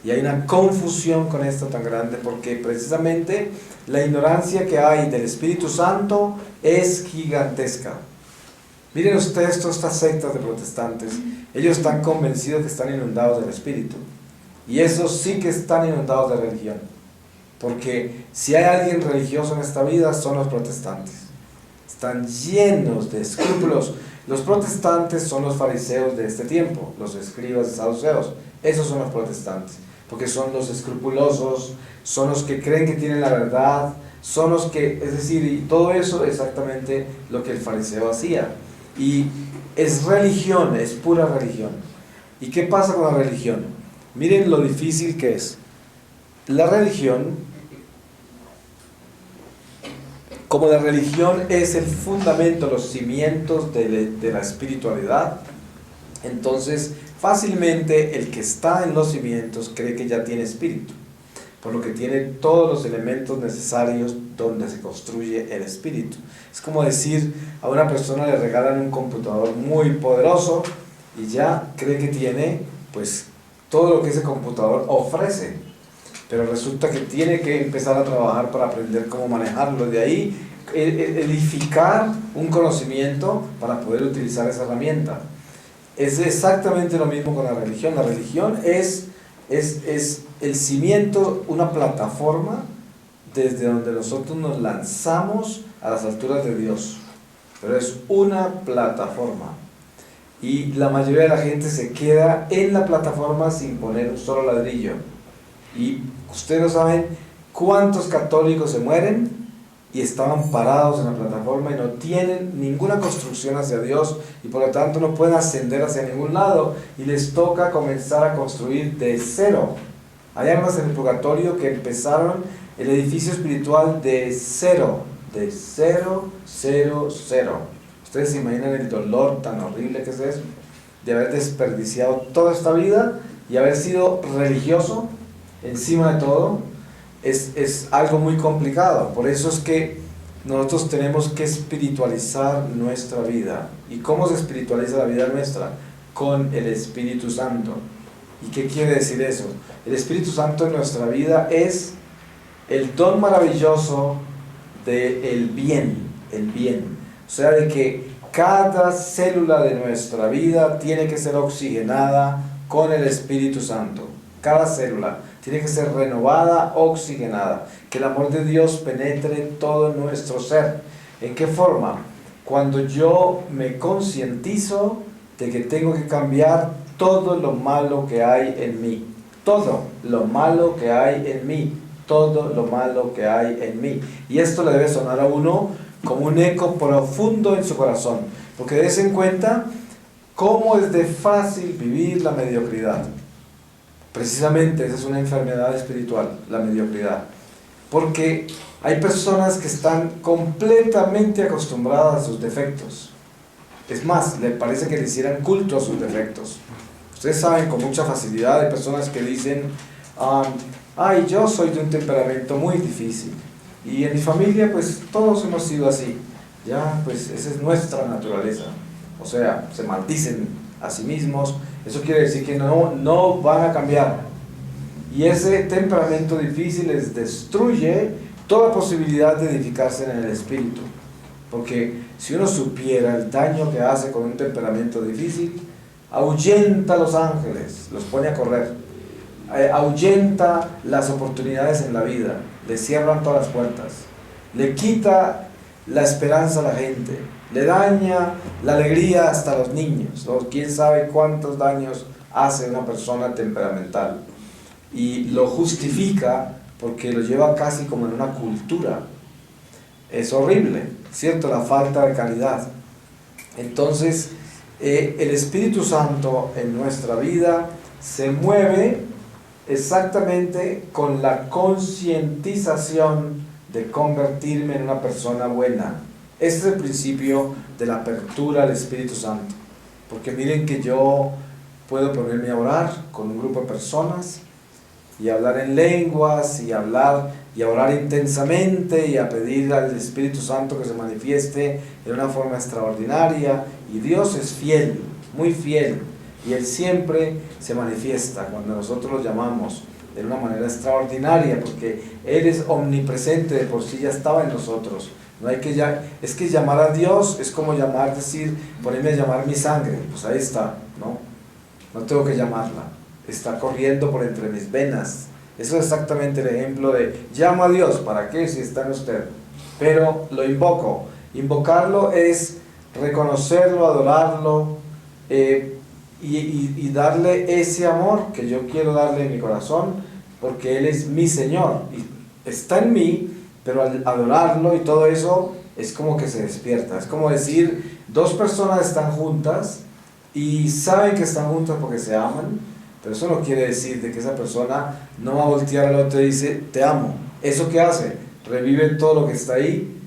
Y hay una confusión con esto tan grande porque precisamente la ignorancia que hay del Espíritu Santo es gigantesca. Miren ustedes todas estas sectas de protestantes, ellos están convencidos que están inundados del Espíritu, y esos sí que están inundados de religión, porque si hay alguien religioso en esta vida son los protestantes, están llenos de escrúpulos. Los protestantes son los fariseos de este tiempo, los escribas y saduceos, esos son los protestantes, porque son los escrupulosos, son los que creen que tienen la verdad, son los que, es decir, y todo eso exactamente lo que el fariseo hacía. Y es religión, es pura religión. ¿Y qué pasa con la religión? Miren lo difícil que es. La religión Como la religión es el fundamento, los cimientos de la espiritualidad, entonces fácilmente el que está en los cimientos cree que ya tiene espíritu, por lo que tiene todos los elementos necesarios donde se construye el espíritu. Es como decir, a una persona le regalan un computador muy poderoso y ya cree que tiene pues todo lo que ese computador ofrece, pero resulta que tiene que empezar a trabajar para aprender cómo manejarlo. De ahí edificar un conocimiento para poder utilizar esa herramienta. Es exactamente lo mismo con la religión. La religión es el cimiento, una plataforma desde donde nosotros nos lanzamos a las alturas de Dios, pero es una plataforma, y la mayoría de la gente se queda en la plataforma sin poner un solo ladrillo. Y ustedes no saben cuántos católicos se mueren y estaban parados en la plataforma y no tienen ninguna construcción hacia Dios, y por lo tanto no pueden ascender hacia ningún lado, y les toca comenzar a construir de cero. Hay almas en el purgatorio que empezaron el edificio espiritual de cero, cero. Ustedes se imaginan el dolor tan horrible que es eso, de haber desperdiciado toda esta vida y haber sido religioso encima de todo. Es algo muy complicado. Por eso es que nosotros tenemos que espiritualizar nuestra vida. ¿Y cómo se espiritualiza la vida nuestra? Con el Espíritu Santo. ¿Y qué quiere decir eso? El Espíritu Santo en nuestra vida es el don maravilloso del bien, el bien. O sea, de que cada célula de nuestra vida tiene que ser oxigenada con el Espíritu Santo. Cada célula tiene que ser renovada, oxigenada. Que el amor de Dios penetre todo nuestro ser. ¿En qué forma? Cuando yo me concientizo de que tengo que cambiar todo lo malo que hay en mí. Todo lo malo que hay en mí. Todo lo malo que hay en mí. Y esto le debe sonar a uno como un eco profundo en su corazón. Porque dése en cuenta cómo es de fácil vivir la mediocridad. Precisamente esa es una enfermedad espiritual, la mediocridad. Porque hay personas que están completamente acostumbradas a sus defectos. Es más, le parece que le hicieran culto a sus defectos. Ustedes saben con mucha facilidad de personas que dicen, ay, yo soy de un temperamento muy difícil. Y en mi familia, pues, todos hemos sido así. Ya, pues, esa es nuestra naturaleza. O sea, se maldicen a sí mismos. Eso quiere decir que no van a cambiar. Y ese temperamento difícil les destruye toda posibilidad de edificarse en el espíritu. Porque si uno supiera el daño que hace con un temperamento difícil, ahuyenta a los ángeles, los pone a correr, ahuyenta las oportunidades en la vida, le cierran todas las puertas, le quita la esperanza a la gente, le daña la alegría hasta a los niños, o quién sabe cuántos daños hace una persona temperamental, y lo justifica porque lo lleva casi como en una cultura. Es horrible, ¿cierto? La falta de calidad. Entonces, el Espíritu Santo en nuestra vida se mueve exactamente con la concientización de convertirme en una persona buena. Este es el principio de la apertura al Espíritu Santo. Porque miren que yo puedo ponerme a orar con un grupo de personas y hablar en lenguas y orar intensamente y a pedir al Espíritu Santo que se manifieste de una forma extraordinaria, y Dios es fiel, muy fiel, y Él siempre se manifiesta cuando nosotros lo llamamos de una manera extraordinaria, porque Él es omnipresente, de por sí ya estaba en nosotros. No hay que es que llamar a Dios es como decir, ponerme a llamar mi sangre, pues ahí está, no tengo que llamarla, está corriendo por entre mis venas. Eso es exactamente el ejemplo de llamo a Dios. ¿Para qué? Si está en usted. Pero lo invoco. Invocarlo es reconocerlo, adorarlo, y darle ese amor que yo quiero darle en mi corazón, porque Él es mi Señor y está en mí. Pero al adorarlo y todo eso es como que se despierta. Es como decir, dos personas están juntas y saben que están juntas porque se aman, pero eso no quiere decir de que esa persona no va a voltear al otro y dice, te amo. ¿Eso qué hace? Revive todo lo que está ahí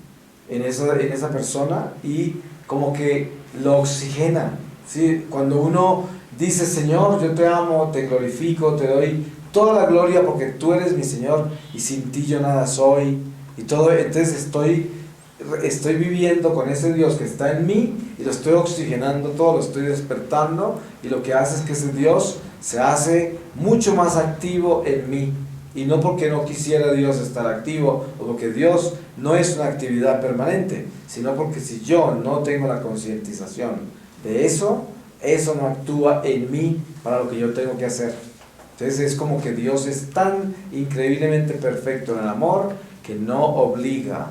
en esa persona y como que lo oxigena, ¿sí? Cuando uno dice, Señor, yo te amo, te glorifico, te doy toda la gloria porque tú eres mi Señor y sin ti yo nada soy, y todo, entonces estoy viviendo con ese Dios que está en mí y lo estoy oxigenando todo, lo estoy despertando, y lo que hace es que ese Dios se hace mucho más activo en mí, y no porque no quisiera Dios estar activo o porque Dios no es una actividad permanente, sino porque si yo no tengo la concientización de eso no actúa en mí para lo que yo tengo que hacer. Entonces es como que Dios es tan increíblemente perfecto en el amor que no obliga,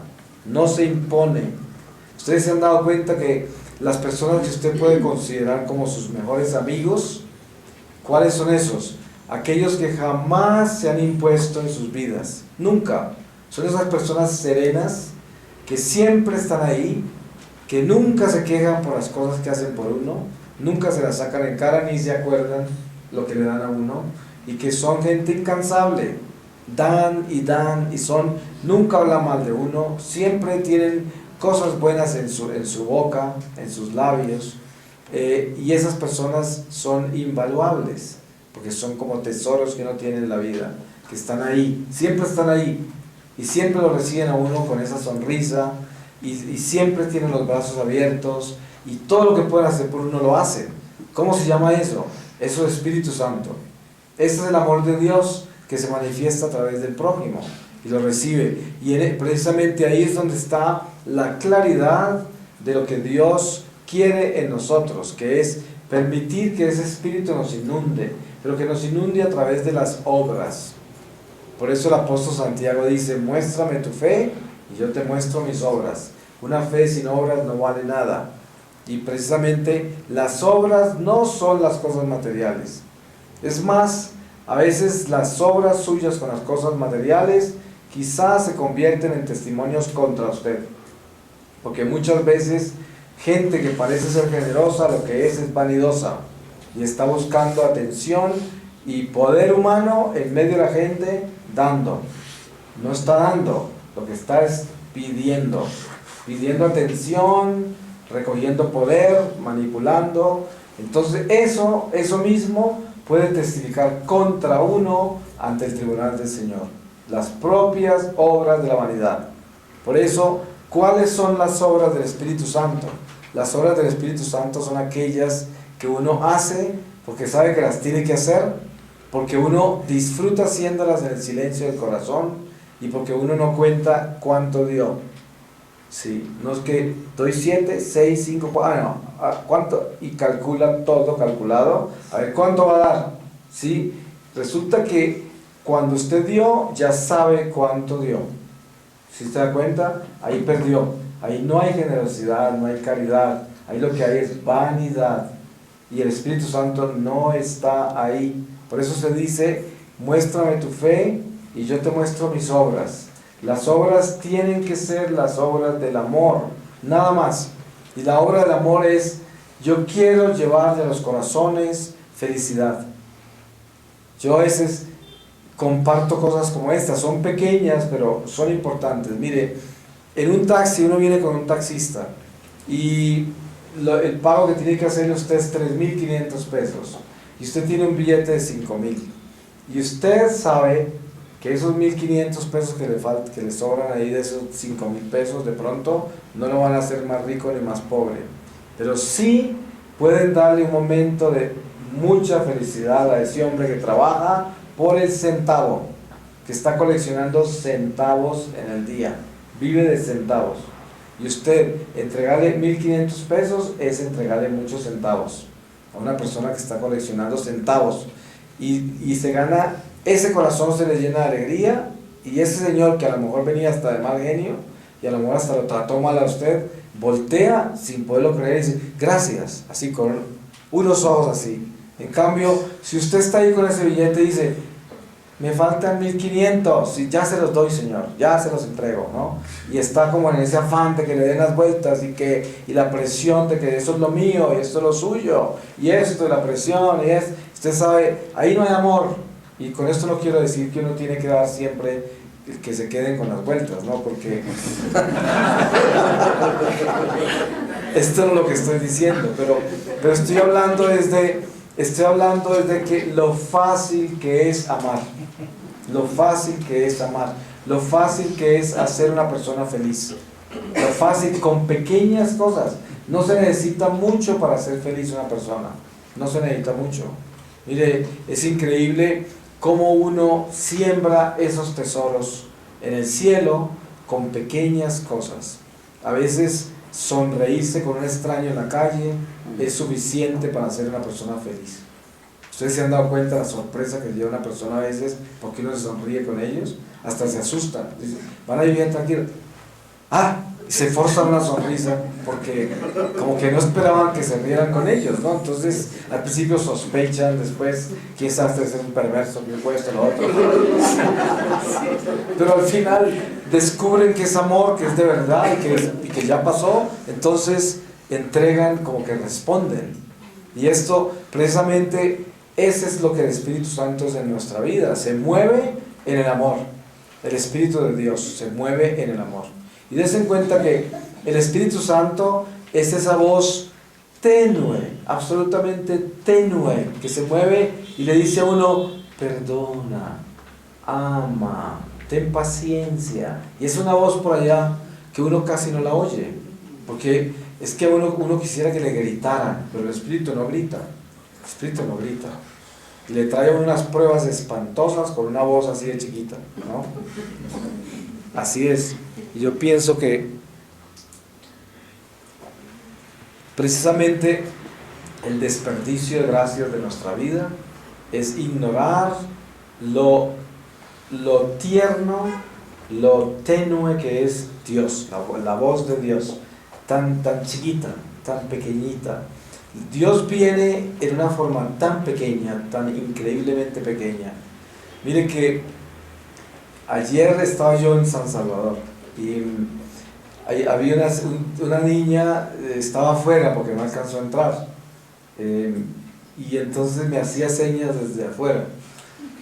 no se impone. Ustedes se han dado cuenta que las personas que usted puede considerar como sus mejores amigos, ¿cuáles son esos? Aquellos que jamás se han impuesto en sus vidas, nunca. Son esas personas serenas que siempre están ahí, que nunca se quejan por las cosas que hacen por uno, nunca se las sacan en cara ni se acuerdan lo que le dan a uno, y que son gente incansable, dan y son, nunca hablan mal de uno, siempre tienen cosas buenas en su boca, en sus labios, y esas personas son invaluables, porque son como tesoros que uno tiene en la vida, que están ahí, y siempre lo reciben a uno con esa sonrisa, y siempre tienen los brazos abiertos, y todo lo que pueden hacer por uno lo hacen. ¿Cómo se llama eso? Eso es Espíritu Santo. Este es el amor de Dios que se manifiesta a través del prójimo y lo recibe, y precisamente ahí es donde está la claridad de lo que Dios quiere en nosotros, que es permitir que ese Espíritu nos inunde, pero que nos inunde a través de las obras. Por eso el apóstol Santiago dice, muéstrame tu fe y yo te muestro mis obras. Una fe sin obras no vale nada. Y precisamente las obras no son las cosas materiales. Es más, a veces las obras suyas con las cosas materiales quizás se convierten en testimonios contra usted. Porque muchas veces gente que parece ser generosa, lo que es vanidosa y está buscando atención y poder humano en medio de la gente, dando. No está dando, lo que está es pidiendo atención, recogiendo poder, manipulando. Entonces eso mismo puede testificar contra uno ante el tribunal del Señor, las propias obras de la vanidad. Por eso, ¿cuáles son las obras del Espíritu Santo? Las obras del Espíritu Santo son aquellas que uno hace porque sabe que las tiene que hacer, porque uno disfruta haciéndolas en el silencio del corazón y porque uno no cuenta cuánto dio. Sí, no es que doy 7, 6, 5, 4, ¿cuánto? Y calcula todo calculado, a ver cuánto va a dar. ¿Sí? Resulta que cuando usted dio, ya sabe cuánto dio. ¿Sí se da cuenta? Ahí perdió. Ahí no hay generosidad, no hay caridad. Ahí lo que hay es vanidad. Y el Espíritu Santo no está ahí. Por eso se dice, muéstrame tu fe y yo te muestro mis obras. Las obras tienen que ser las obras del amor, nada más. Y la obra del amor es, yo quiero llevar de los corazones felicidad. Yo a veces comparto cosas como estas, son pequeñas, pero son importantes. Mire, en un taxi uno viene con un taxista y el pago que tiene que hacerle usted es 3.500 pesos y usted tiene un billete de 5.000 y usted sabe que esos 1.500 pesos que le sobran ahí de esos 5.000 pesos de pronto no lo van a hacer más rico ni más pobre, pero sí pueden darle un momento de mucha felicidad a ese hombre que trabaja por el centavo, que está coleccionando centavos en el día, vive de centavos. Y usted entregarle 1.500 pesos es entregarle muchos centavos a una persona que está coleccionando centavos y se gana, ese corazón se le llena de alegría, y ese señor que a lo mejor venía hasta de mal genio y a lo mejor hasta lo trató mal a usted, voltea sin poderlo creer y dice gracias, así con unos ojos así. En cambio, si usted está ahí con ese billete y dice me faltan 1.500, y ya se los doy, señor, ya se los entrego, ¿no? Y está como en ese afán de que le den las vueltas y la presión de que eso es lo mío y esto es lo suyo y esto, y la presión y usted sabe, ahí no hay amor. Y con esto no quiero decir que uno tiene que dar siempre que se queden con las vueltas, ¿no? Porque esto no es lo que estoy diciendo, pero estoy hablando desde que lo fácil que es amar, lo fácil que es amar, lo fácil que es hacer una persona feliz, lo fácil con pequeñas cosas. No se necesita mucho para hacer feliz a una persona, no se necesita mucho. Mire, es increíble cómo uno siembra esos tesoros en el cielo con pequeñas cosas. A veces sonreírse con un extraño en la calle es suficiente para hacer una persona feliz. ¿Ustedes se han dado cuenta de la sorpresa que lleva una persona a veces porque uno se sonríe con ellos? Hasta se asustan. Dicen, van a vivir tranquilos. Se forzan una sonrisa porque como que no esperaban que se rieran con ellos, ¿no? Entonces al principio sospechan, después quién sabe si es un perverso, que puede esto, lo otro. Pero al final descubren que es amor, que es de verdad y que ya pasó, entonces entregan, como que responden. Y esto precisamente, ese es lo que el Espíritu Santo es en nuestra vida, se mueve en el amor. El Espíritu de Dios se mueve en el amor. Y dense cuenta que el Espíritu Santo es esa voz tenue, absolutamente tenue, que se mueve y le dice a uno, perdona, ama, ten paciencia. Y es una voz por allá que uno casi no la oye, porque es que uno quisiera que le gritaran, pero el Espíritu no grita, el Espíritu no grita. Y le trae unas pruebas espantosas con una voz así de chiquita, ¿no? Así es. Y yo pienso que precisamente el desperdicio de gracias de nuestra vida es ignorar lo tierno, lo tenue que es Dios, la voz de Dios, tan chiquita, tan pequeñita. Dios viene en una forma tan pequeña, tan increíblemente pequeña. Mire que ayer estaba yo en San Salvador y había una niña, estaba afuera porque no alcanzó a entrar, y entonces me hacía señas desde afuera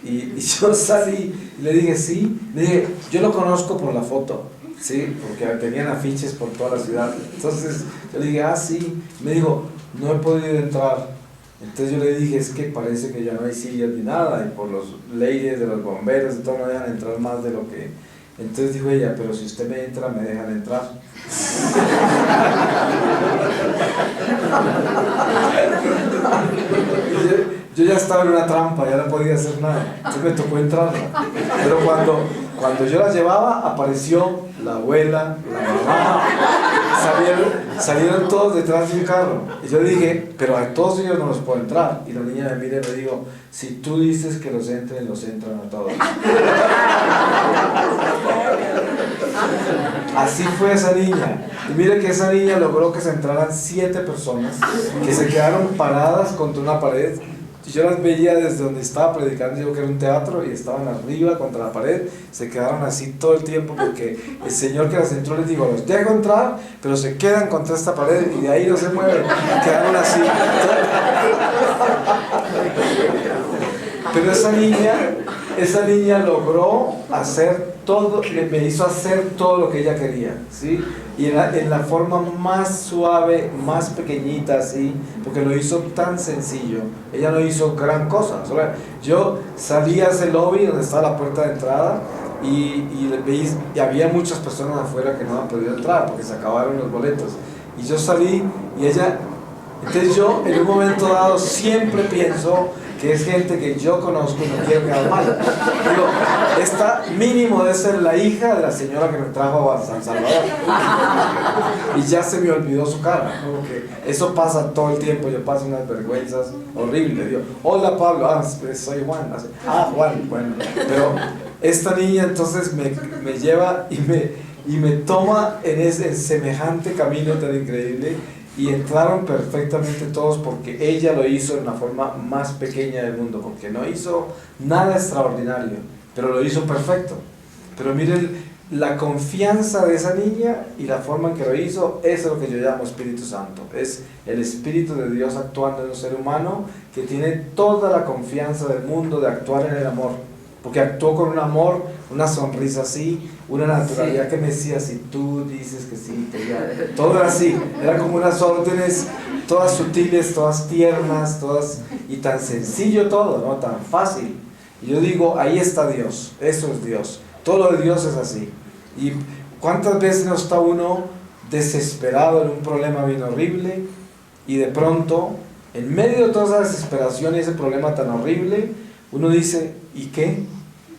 y yo salí y le dije, sí, le dije, yo lo conozco por la foto, sí, porque tenían afiches por toda la ciudad. Entonces yo le dije, sí, me dijo, no he podido entrar. Entonces yo le dije, es que parece que ya no hay sillas ni nada, y por las leyes de los bomberos y todo no dejan entrar más de lo que... Entonces dijo ella, pero si usted me entra, me dejan entrar. Yo ya estaba en una trampa, ya no podía hacer nada, entonces me tocó entrar. Pero cuando yo la llevaba, apareció la abuela, la mamá, salieron todos detrás de un carro. Y yo dije, pero a todos ellos no los puedo entrar. Y la niña me mira y me dijo, si tú dices que los entren a todos. Así fue esa niña. Y mire que esa niña logró que se entraran 7 personas, que se quedaron paradas contra una pared. Yo las veía desde donde estaba predicando, yo que era un teatro, y estaban arriba contra la pared, se quedaron así todo el tiempo, porque el señor que las entró les dijo, los dejo entrar, pero se quedan contra esta pared y de ahí no se mueven, quedaron así. Pero esa niña logró hacer todo, me hizo hacer todo lo que ella quería, ¿sí? Y en la forma más suave, más pequeñita, así, porque lo hizo tan sencillo. Ella no hizo gran cosa. Yo salí a ese lobby donde estaba la puerta de entrada y había muchas personas afuera que no han podido entrar porque se acabaron los boletos. Y yo salí y ella... Entonces yo en un momento dado siempre pienso que es gente que yo conozco y no quiero quedar mal. Digo, esta mínimo debe ser la hija de la señora que me trajo a San Salvador. Y ya se me olvidó su cara, ¿no? Porque eso pasa todo el tiempo, yo paso unas vergüenzas horribles. Digo, hola Pablo, soy Juan. Juan, bueno. Pero esta niña entonces me lleva y me toma en semejante camino tan increíble. Y entraron perfectamente todos porque ella lo hizo en la forma más pequeña del mundo, porque no hizo nada extraordinario, pero lo hizo perfecto. Pero miren la confianza de esa niña y la forma en que lo hizo, eso es lo que yo llamo Espíritu Santo. Es el Espíritu de Dios actuando en un ser humano que tiene toda la confianza del mundo de actuar en el amor. porque actuó con un amor, una sonrisa así, una naturalidad que me decía, si tú dices que sí, pues ya. Todo era así, era como unas órdenes, todas sutiles, todas tiernas, todas, y tan sencillo todo, ¿no? Tan fácil. Y yo digo, ahí está Dios, eso es Dios, todo lo de Dios es así. Y cuántas veces no está uno desesperado en un problema bien horrible, y de pronto, en medio de toda esa desesperación y ese problema tan horrible, uno dice, ¿y qué?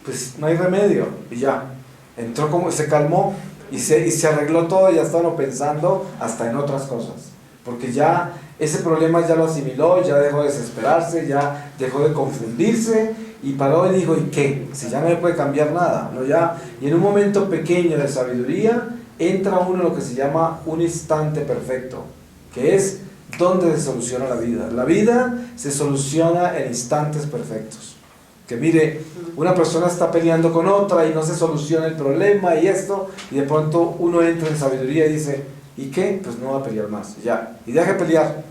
Pues no hay remedio, y ya, entró como, se calmó, y se arregló todo, y ya está uno pensando hasta en otras cosas, porque ya ese problema ya lo asimiló, ya dejó de desesperarse, ya dejó de confundirse, y paró y dijo, ¿y qué? Si ya no me puede cambiar nada, ¿no? Ya, y en un momento pequeño de sabiduría, entra uno en lo que se llama un instante perfecto, que es donde se soluciona la vida. La vida se soluciona en instantes perfectos. Que mire, una persona está peleando con otra y no se soluciona el problema y esto, y de pronto uno entra en sabiduría y dice, ¿y qué? Pues no va a pelear más, ya, y deja de pelear.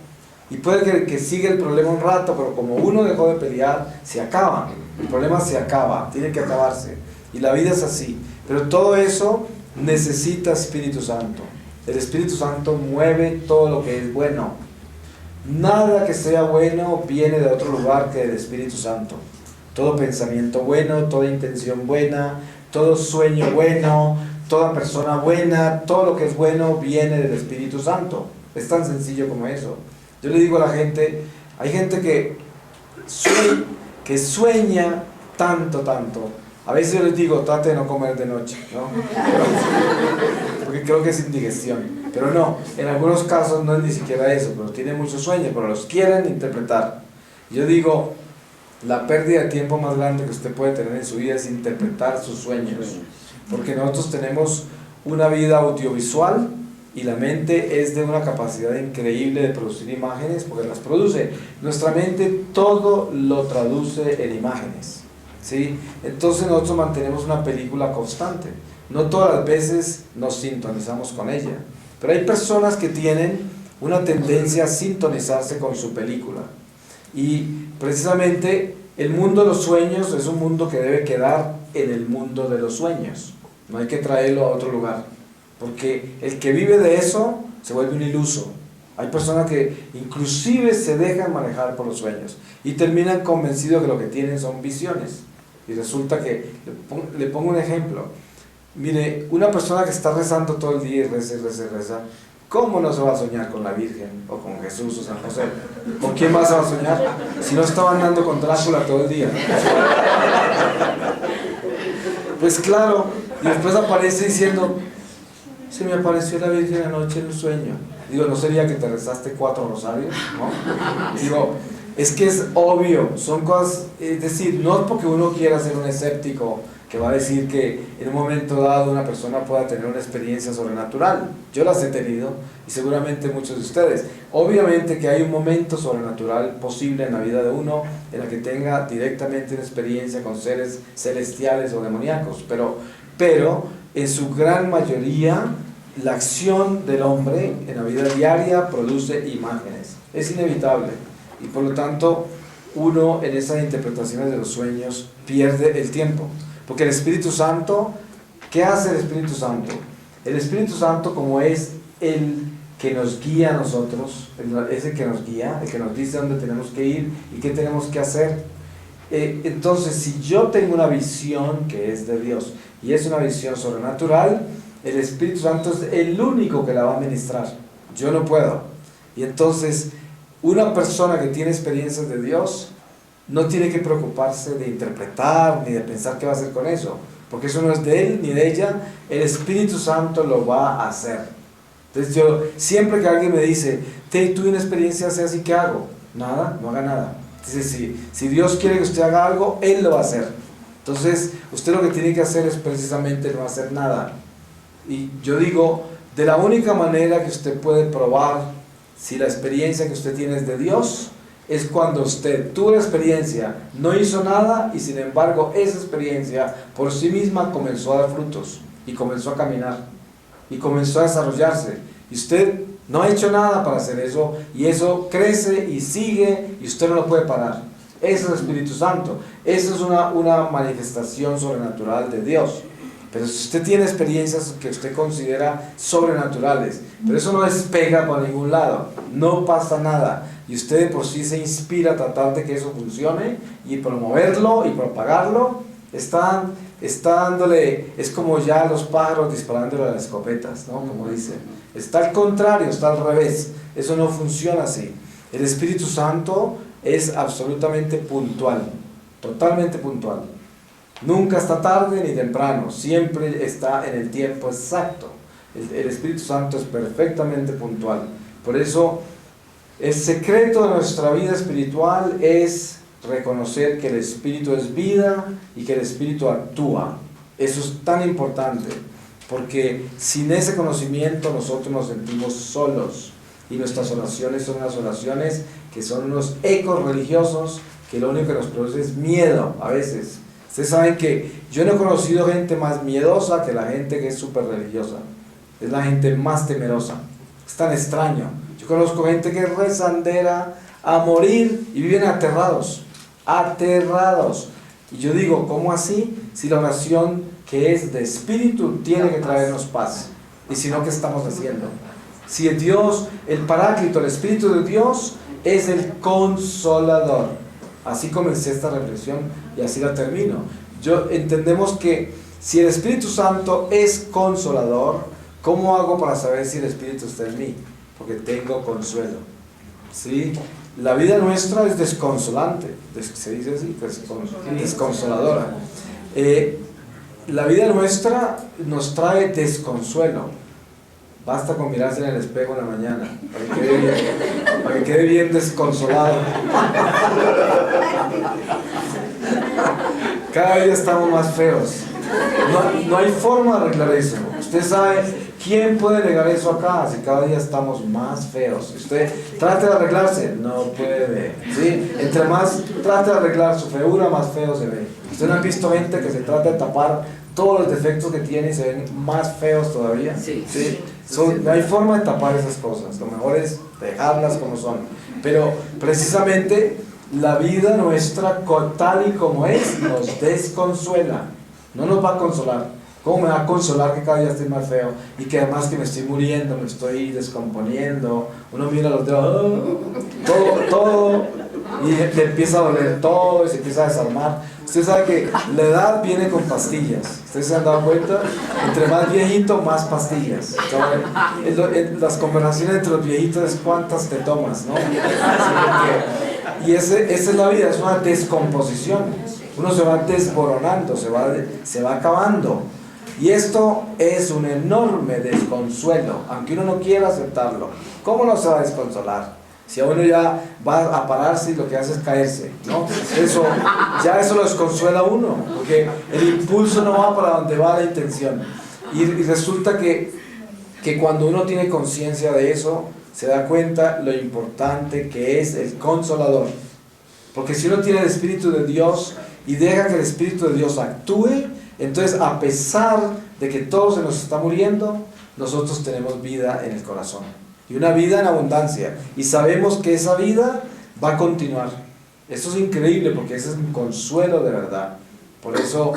Y puede que siga el problema un rato, pero como uno dejó de pelear, se acaba, el problema se acaba, tiene que acabarse, y la vida es así. Pero todo eso necesita Espíritu Santo. El Espíritu Santo mueve todo lo que es bueno. Nada que sea bueno viene de otro lugar que del Espíritu Santo. Todo pensamiento bueno, toda intención buena, todo sueño bueno, toda persona buena, todo lo que es bueno viene del Espíritu Santo. Es tan sencillo como eso. Yo le digo a la gente, hay gente que sueña tanto. A veces yo les digo, trate de no comer de noche, ¿no? Porque creo que es indigestión. Pero no, en algunos casos no es ni siquiera eso, pero tienen muchos sueños, pero los quieren interpretar. Yo digo, la pérdida de tiempo más grande que usted puede tener en su vida es interpretar sus sueños. Porque nosotros tenemos una vida audiovisual y la mente es de una capacidad increíble de producir imágenes, porque las produce. Nuestra mente todo lo traduce en imágenes, ¿sí? Entonces nosotros mantenemos una película constante. No todas las veces nos sintonizamos con ella, pero hay personas que tienen una tendencia a sintonizarse con su película. Y precisamente el mundo de los sueños es un mundo que debe quedar en el mundo de los sueños. No hay que traerlo a otro lugar, porque el que vive de eso se vuelve un iluso. Hay personas que inclusive se dejan manejar por los sueños y terminan convencidos que lo que tienen son visiones. Y resulta que, le pongo un ejemplo, mire, una persona que está rezando todo el día y reza, ¿cómo no se va a soñar con la Virgen o con Jesús o San José? ¿Con quién más se va a soñar? Si no estaba andando con Drácula todo el día. Pues claro, y después aparece diciendo, se me apareció la Virgen anoche en un sueño. Digo, ¿no sería que te rezaste 4 rosarios? ¿No? Digo, es que es obvio, son cosas, es decir, no es porque uno quiera ser un escéptico que va a decir que en un momento dado una persona pueda tener una experiencia sobrenatural. Yo las he tenido y seguramente muchos de ustedes. Obviamente que hay un momento sobrenatural posible en la vida de uno en la que tenga directamente una experiencia con seres celestiales o demoníacos, pero en su gran mayoría la acción del hombre en la vida diaria produce imágenes. Es inevitable y por lo tanto uno en esas interpretaciones de los sueños pierde el tiempo. Porque el Espíritu Santo, ¿qué hace el Espíritu Santo? El Espíritu Santo, como es el que nos guía a nosotros, es el que nos guía, el que nos dice dónde tenemos que ir y qué tenemos que hacer. Entonces, si yo tengo una visión que es de Dios y es una visión sobrenatural, el Espíritu Santo es el único que la va a ministrar. Yo no puedo. Y entonces, una persona que tiene experiencias de Dios no tiene que preocuparse de interpretar ni de pensar qué va a hacer con eso, porque eso no es de él ni de ella. El Espíritu Santo lo va a hacer. Entonces yo, siempre que alguien me dice, tuve una experiencia así, ¿qué hago? Nada, no haga nada. Entonces si Dios quiere que usted haga algo, Él lo va a hacer. Entonces usted lo que tiene que hacer es precisamente no hacer nada. Y yo digo, de la única manera que usted puede probar si la experiencia que usted tiene es de Dios, es cuando usted tuvo la experiencia, no hizo nada y sin embargo esa experiencia por sí misma comenzó a dar frutos y comenzó a caminar y comenzó a desarrollarse y usted no ha hecho nada para hacer eso y eso crece y sigue y usted no lo puede parar. Eso es el Espíritu Santo. Eso es una manifestación sobrenatural de Dios. Pero si usted tiene experiencias que usted considera sobrenaturales, pero eso no despega para ningún lado, no pasa nada, y usted de por sí se inspira a tratar de que eso funcione y promoverlo y propagarlo, está dándole, es como ya los pájaros disparándole a las escopetas, ¿no? Como dicen, está al contrario, está al revés, eso no funciona así. El Espíritu Santo es absolutamente puntual, totalmente puntual. Nunca está tarde ni temprano, siempre está en el tiempo exacto. El Espíritu Santo es perfectamente puntual. Por eso, el secreto de nuestra vida espiritual es reconocer que el Espíritu es vida y que el Espíritu actúa. Eso es tan importante, porque sin ese conocimiento nosotros nos sentimos solos y nuestras oraciones son unas oraciones que son unos ecos religiosos que lo único que nos produce es miedo a veces. Ustedes saben que yo no he conocido gente más miedosa que la gente que es súper religiosa. Es la gente más temerosa. Es tan extraño. Yo conozco gente que es rezandera a morir y viven aterrados. Aterrados. Y yo digo, ¿cómo así? Si la oración que es de espíritu tiene que traernos paz. Y si no, ¿qué estamos haciendo? Si el Dios, el Paráclito, el Espíritu de Dios es el Consolador. Así comencé esta reflexión y así la termino. Entendemos que si el Espíritu Santo es consolador, ¿cómo hago para saber si el Espíritu está en mí? Porque tengo consuelo. ¿Sí? La vida nuestra es desconsolante, se dice así, desconsoladora. La vida nuestra nos trae desconsuelo. Basta con mirarse en el espejo en la mañana para que quede bien desconsolado. Cada día estamos más feos. No hay forma de arreglar eso. Usted sabe, ¿quién puede negar eso acá? Si cada día estamos más feos. Usted trate de arreglarse, no puede. ¿Sí? Entre más trate de arreglar su feura, más feo se ve. ¿Usted no ha visto gente que se trata de tapar todos los defectos que tiene y se ven más feos todavía? Sí. ¿Sí? No hay forma de tapar esas cosas. Lo mejor es dejarlas como son. Pero precisamente la vida nuestra, tal y como es, nos desconsuela. No nos va a consolar. ¿Cómo me va a consolar que cada día estoy más feo? Y que además que me estoy muriendo, me estoy descomponiendo. Uno mira los dedos, todo, y le empieza a doler todo, y se empieza a desarmar. Usted sabe que la edad viene con pastillas. ¿Ustedes se han dado cuenta? Entre más viejito, más pastillas. Las conversaciones entre los viejitos es cuántas te tomas, ¿no? Y esa es la vida, es una descomposición. Uno se va desboronando, se va acabando. Y esto es un enorme desconsuelo, aunque uno no quiera aceptarlo. ¿Cómo no se va a desconsolar? Si a uno ya va a pararse y lo que hace es caerse, ¿no? Eso lo desconsuela a uno, porque el impulso no va para donde va la intención. Y resulta que cuando uno tiene conciencia de eso, se da cuenta lo importante que es el Consolador. Porque si uno tiene el Espíritu de Dios y deja que el Espíritu de Dios actúe, entonces a pesar de que todo se nos está muriendo, nosotros tenemos vida en el corazón. Y una vida en abundancia. Y sabemos que esa vida va a continuar. Eso es increíble porque ese es un consuelo de verdad. Por eso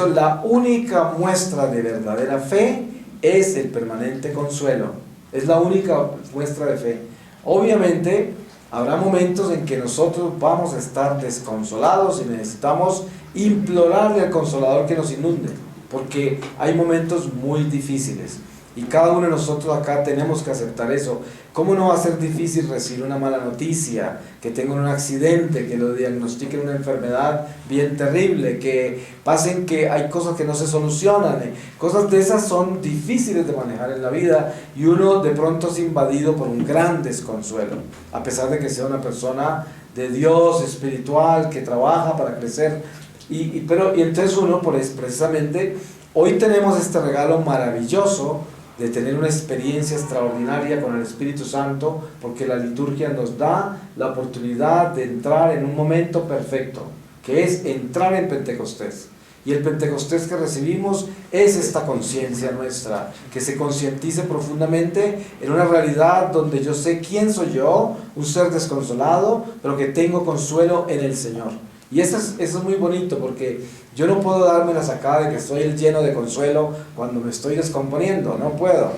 la única muestra de verdadera fe es el permanente consuelo. Es la única muestra de fe. Obviamente habrá momentos en que nosotros vamos a estar desconsolados y necesitamos implorarle al Consolador que nos inunde. Porque hay momentos muy difíciles. Y cada uno de nosotros acá tenemos que aceptar eso. ¿Cómo no va a ser difícil recibir una mala noticia? Que tengan un accidente, que lo diagnostiquen una enfermedad bien terrible, que pasen que hay cosas que no se solucionan. Cosas de esas son difíciles de manejar en la vida y uno de pronto es invadido por un gran desconsuelo. A pesar de que sea una persona de Dios, espiritual, que trabaja para crecer. Y entonces uno, precisamente, hoy tenemos este regalo maravilloso de tener una experiencia extraordinaria con el Espíritu Santo, porque la liturgia nos da la oportunidad de entrar en un momento perfecto, que es entrar en Pentecostés. Y el Pentecostés que recibimos es esta conciencia nuestra, que se concientice profundamente en una realidad donde yo sé quién soy yo, un ser desconsolado, pero que tengo consuelo en el Señor. Y eso es muy bonito, porque yo no puedo darme la sacada de que soy el lleno de consuelo cuando me estoy descomponiendo, no puedo.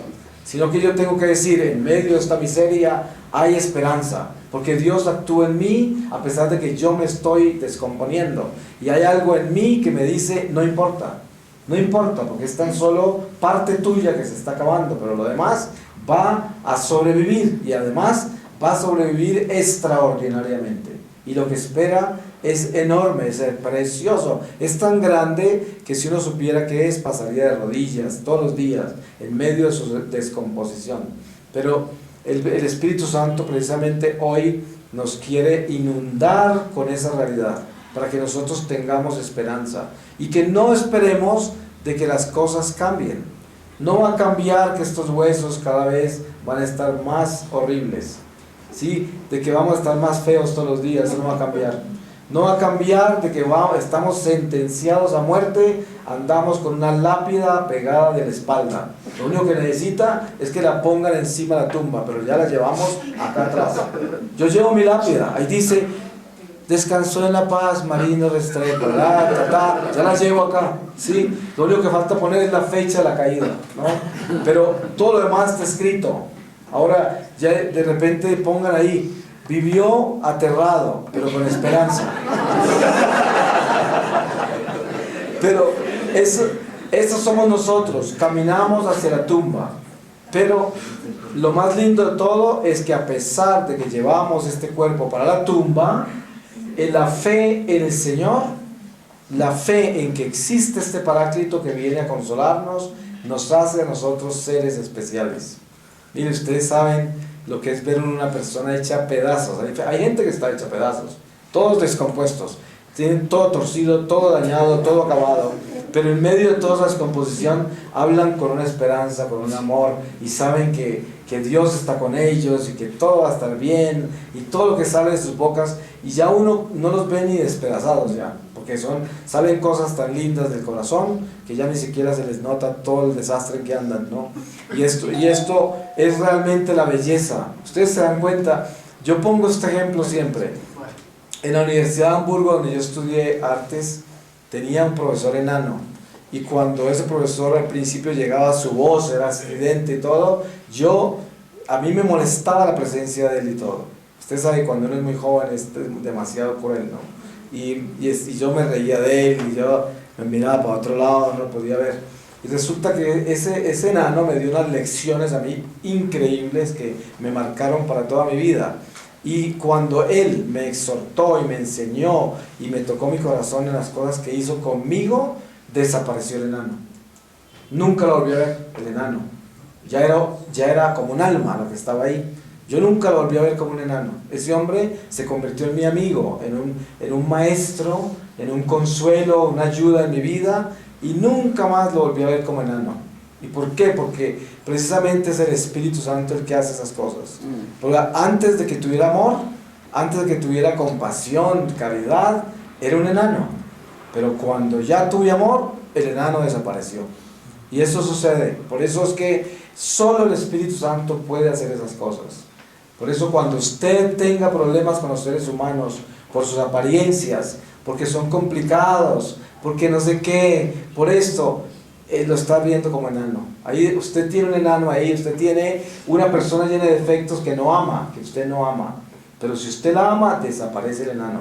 Sino que yo tengo que decir, en medio de esta miseria hay esperanza, porque Dios actúa en mí a pesar de que yo me estoy descomponiendo. Y hay algo en mí que me dice, no importa, porque es tan solo parte tuya que se está acabando, pero lo demás va a sobrevivir, y además va a sobrevivir extraordinariamente. Y lo que espera es enorme, es precioso, es tan grande que si uno supiera qué es, pasaría de rodillas todos los días en medio de su descomposición. Pero el Espíritu Santo precisamente hoy nos quiere inundar con esa realidad para que nosotros tengamos esperanza y que no esperemos de que las cosas cambien. No va a cambiar que estos huesos cada vez van a estar más horribles, ¿sí? De que vamos a estar más feos todos los días, eso no va a cambiar. No va a cambiar de que estamos sentenciados a muerte, andamos con una lápida pegada de la espalda. Lo único que necesita es que la pongan encima de la tumba, pero ya la llevamos acá atrás. Yo llevo mi lápida, ahí dice, descansó en la paz, Marino Restrepo, ya la llevo acá, ¿sí? Lo único que falta poner es la fecha de la caída, ¿no? Pero todo lo demás está escrito. Ahora ya de repente pongan ahí, vivió aterrado, pero con esperanza. Pero eso somos nosotros, caminamos hacia la tumba. Pero lo más lindo de todo es que a pesar de que llevamos este cuerpo para la tumba, en la fe en el Señor, la fe en que existe este Paráclito que viene a consolarnos, nos hace a nosotros seres especiales. Miren, ustedes saben lo que es ver una persona hecha pedazos. Hay gente que está hecha pedazos, todos descompuestos, tienen todo torcido, todo dañado, todo acabado, pero en medio de toda esa descomposición hablan con una esperanza, con un amor, y saben que Dios está con ellos y que todo va a estar bien, y todo lo que sale de sus bocas, y ya uno no los ve ni despedazados ya, porque salen cosas tan lindas del corazón que ya ni siquiera se les nota todo el desastre que andan, ¿no? Y esto es realmente la belleza. Ustedes se dan cuenta, yo pongo este ejemplo siempre. En la Universidad de Hamburgo, donde yo estudié artes, tenía un profesor enano, y cuando ese profesor al principio llegaba, su voz era estridente y todo, a mí me molestaba la presencia de él y todo. Usted sabe, cuando uno es muy joven es demasiado cruel, ¿no? Y yo me reía de él, y yo me miraba para otro lado, no lo podía ver. Y resulta que ese enano me dio unas lecciones a mí increíbles que me marcaron para toda mi vida. Y cuando él me exhortó y me enseñó y me tocó mi corazón en las cosas que hizo conmigo, desapareció el enano. Nunca lo volví a ver, el enano. Ya era como un alma lo que estaba ahí. Yo nunca lo volví a ver como un enano. Ese hombre se convirtió en mi amigo, en un maestro, en un consuelo, una ayuda en mi vida, y nunca más lo volví a ver como enano. ¿Y por qué? Porque precisamente es el Espíritu Santo el que hace esas cosas. Porque antes de que tuviera amor, antes de que tuviera compasión, caridad, era un enano. Pero cuando ya tuve amor, el enano desapareció. Y eso sucede. Por eso es que solo el Espíritu Santo puede hacer esas cosas. Por eso cuando usted tenga problemas con los seres humanos, por sus apariencias, porque son complicados, porque no sé qué, por esto, lo está viendo como enano. Ahí usted tiene un enano ahí, usted tiene una persona llena de defectos que no ama, que usted no ama. Pero si usted la ama, desaparece el enano.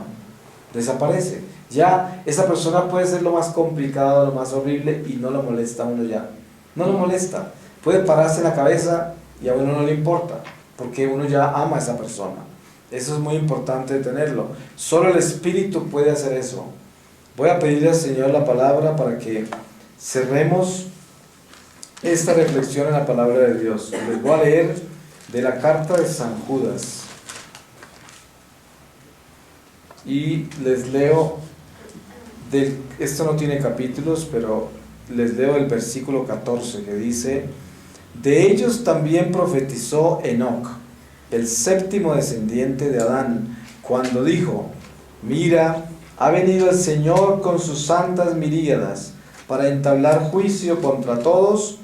Desaparece. Ya esa persona puede ser lo más complicado, lo más horrible, y no lo molesta a uno ya. No lo molesta. Puede pararse en la cabeza y a uno no le importa, porque uno ya ama a esa persona. Eso es muy importante tenerlo. Solo el Espíritu puede hacer eso. Voy a pedirle al Señor la palabra para que cerremos esta reflexión en la palabra de Dios. Les voy a leer de la carta de San Judas. Y les leo, esto no tiene capítulos, pero les leo el versículo 14 que dice: de ellos también profetizó Enoc, el séptimo descendiente de Adán, cuando dijo: mira, Ha venido el Señor con sus santas miríadas para entablar juicio contra todos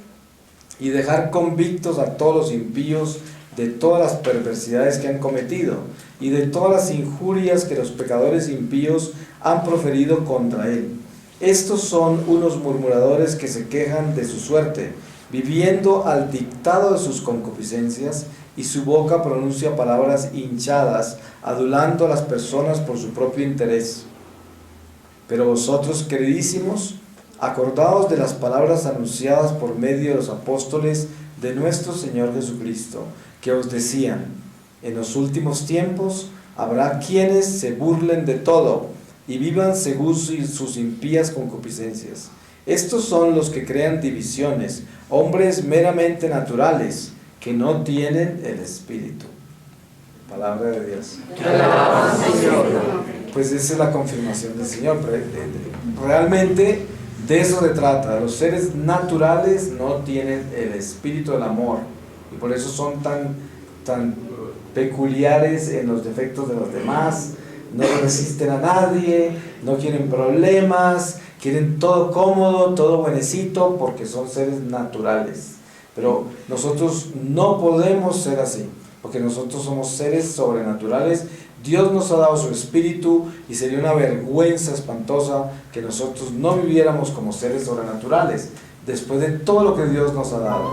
y dejar convictos a todos los impíos de todas las perversidades que han cometido y de todas las injurias que los pecadores impíos han proferido contra él. Estos son unos murmuradores que se quejan de su suerte, viviendo al dictado de sus concupiscencias, y su boca pronuncia palabras hinchadas, adulando a las personas por su propio interés. Pero vosotros, queridísimos, acordaos de las palabras anunciadas por medio de los apóstoles de nuestro Señor Jesucristo, que os decían: en los últimos tiempos habrá quienes se burlen de todo y vivan según sus impías concupiscencias. Estos son los que crean divisiones, hombres meramente naturales, que no tienen el Espíritu. Palabra de Dios. Te alabamos, Señor. Pues esa es la confirmación del Señor. Realmente de eso se trata. Los seres naturales no tienen el espíritu del amor y por eso son tan peculiares en los defectos de los demás. No resisten a nadie, no quieren problemas, quieren todo cómodo, todo buenecito, porque son seres naturales. Pero nosotros no podemos ser así, porque nosotros somos seres sobrenaturales. Dios nos ha dado su espíritu y sería una vergüenza espantosa que nosotros no viviéramos como seres sobrenaturales después de todo lo que Dios nos ha dado.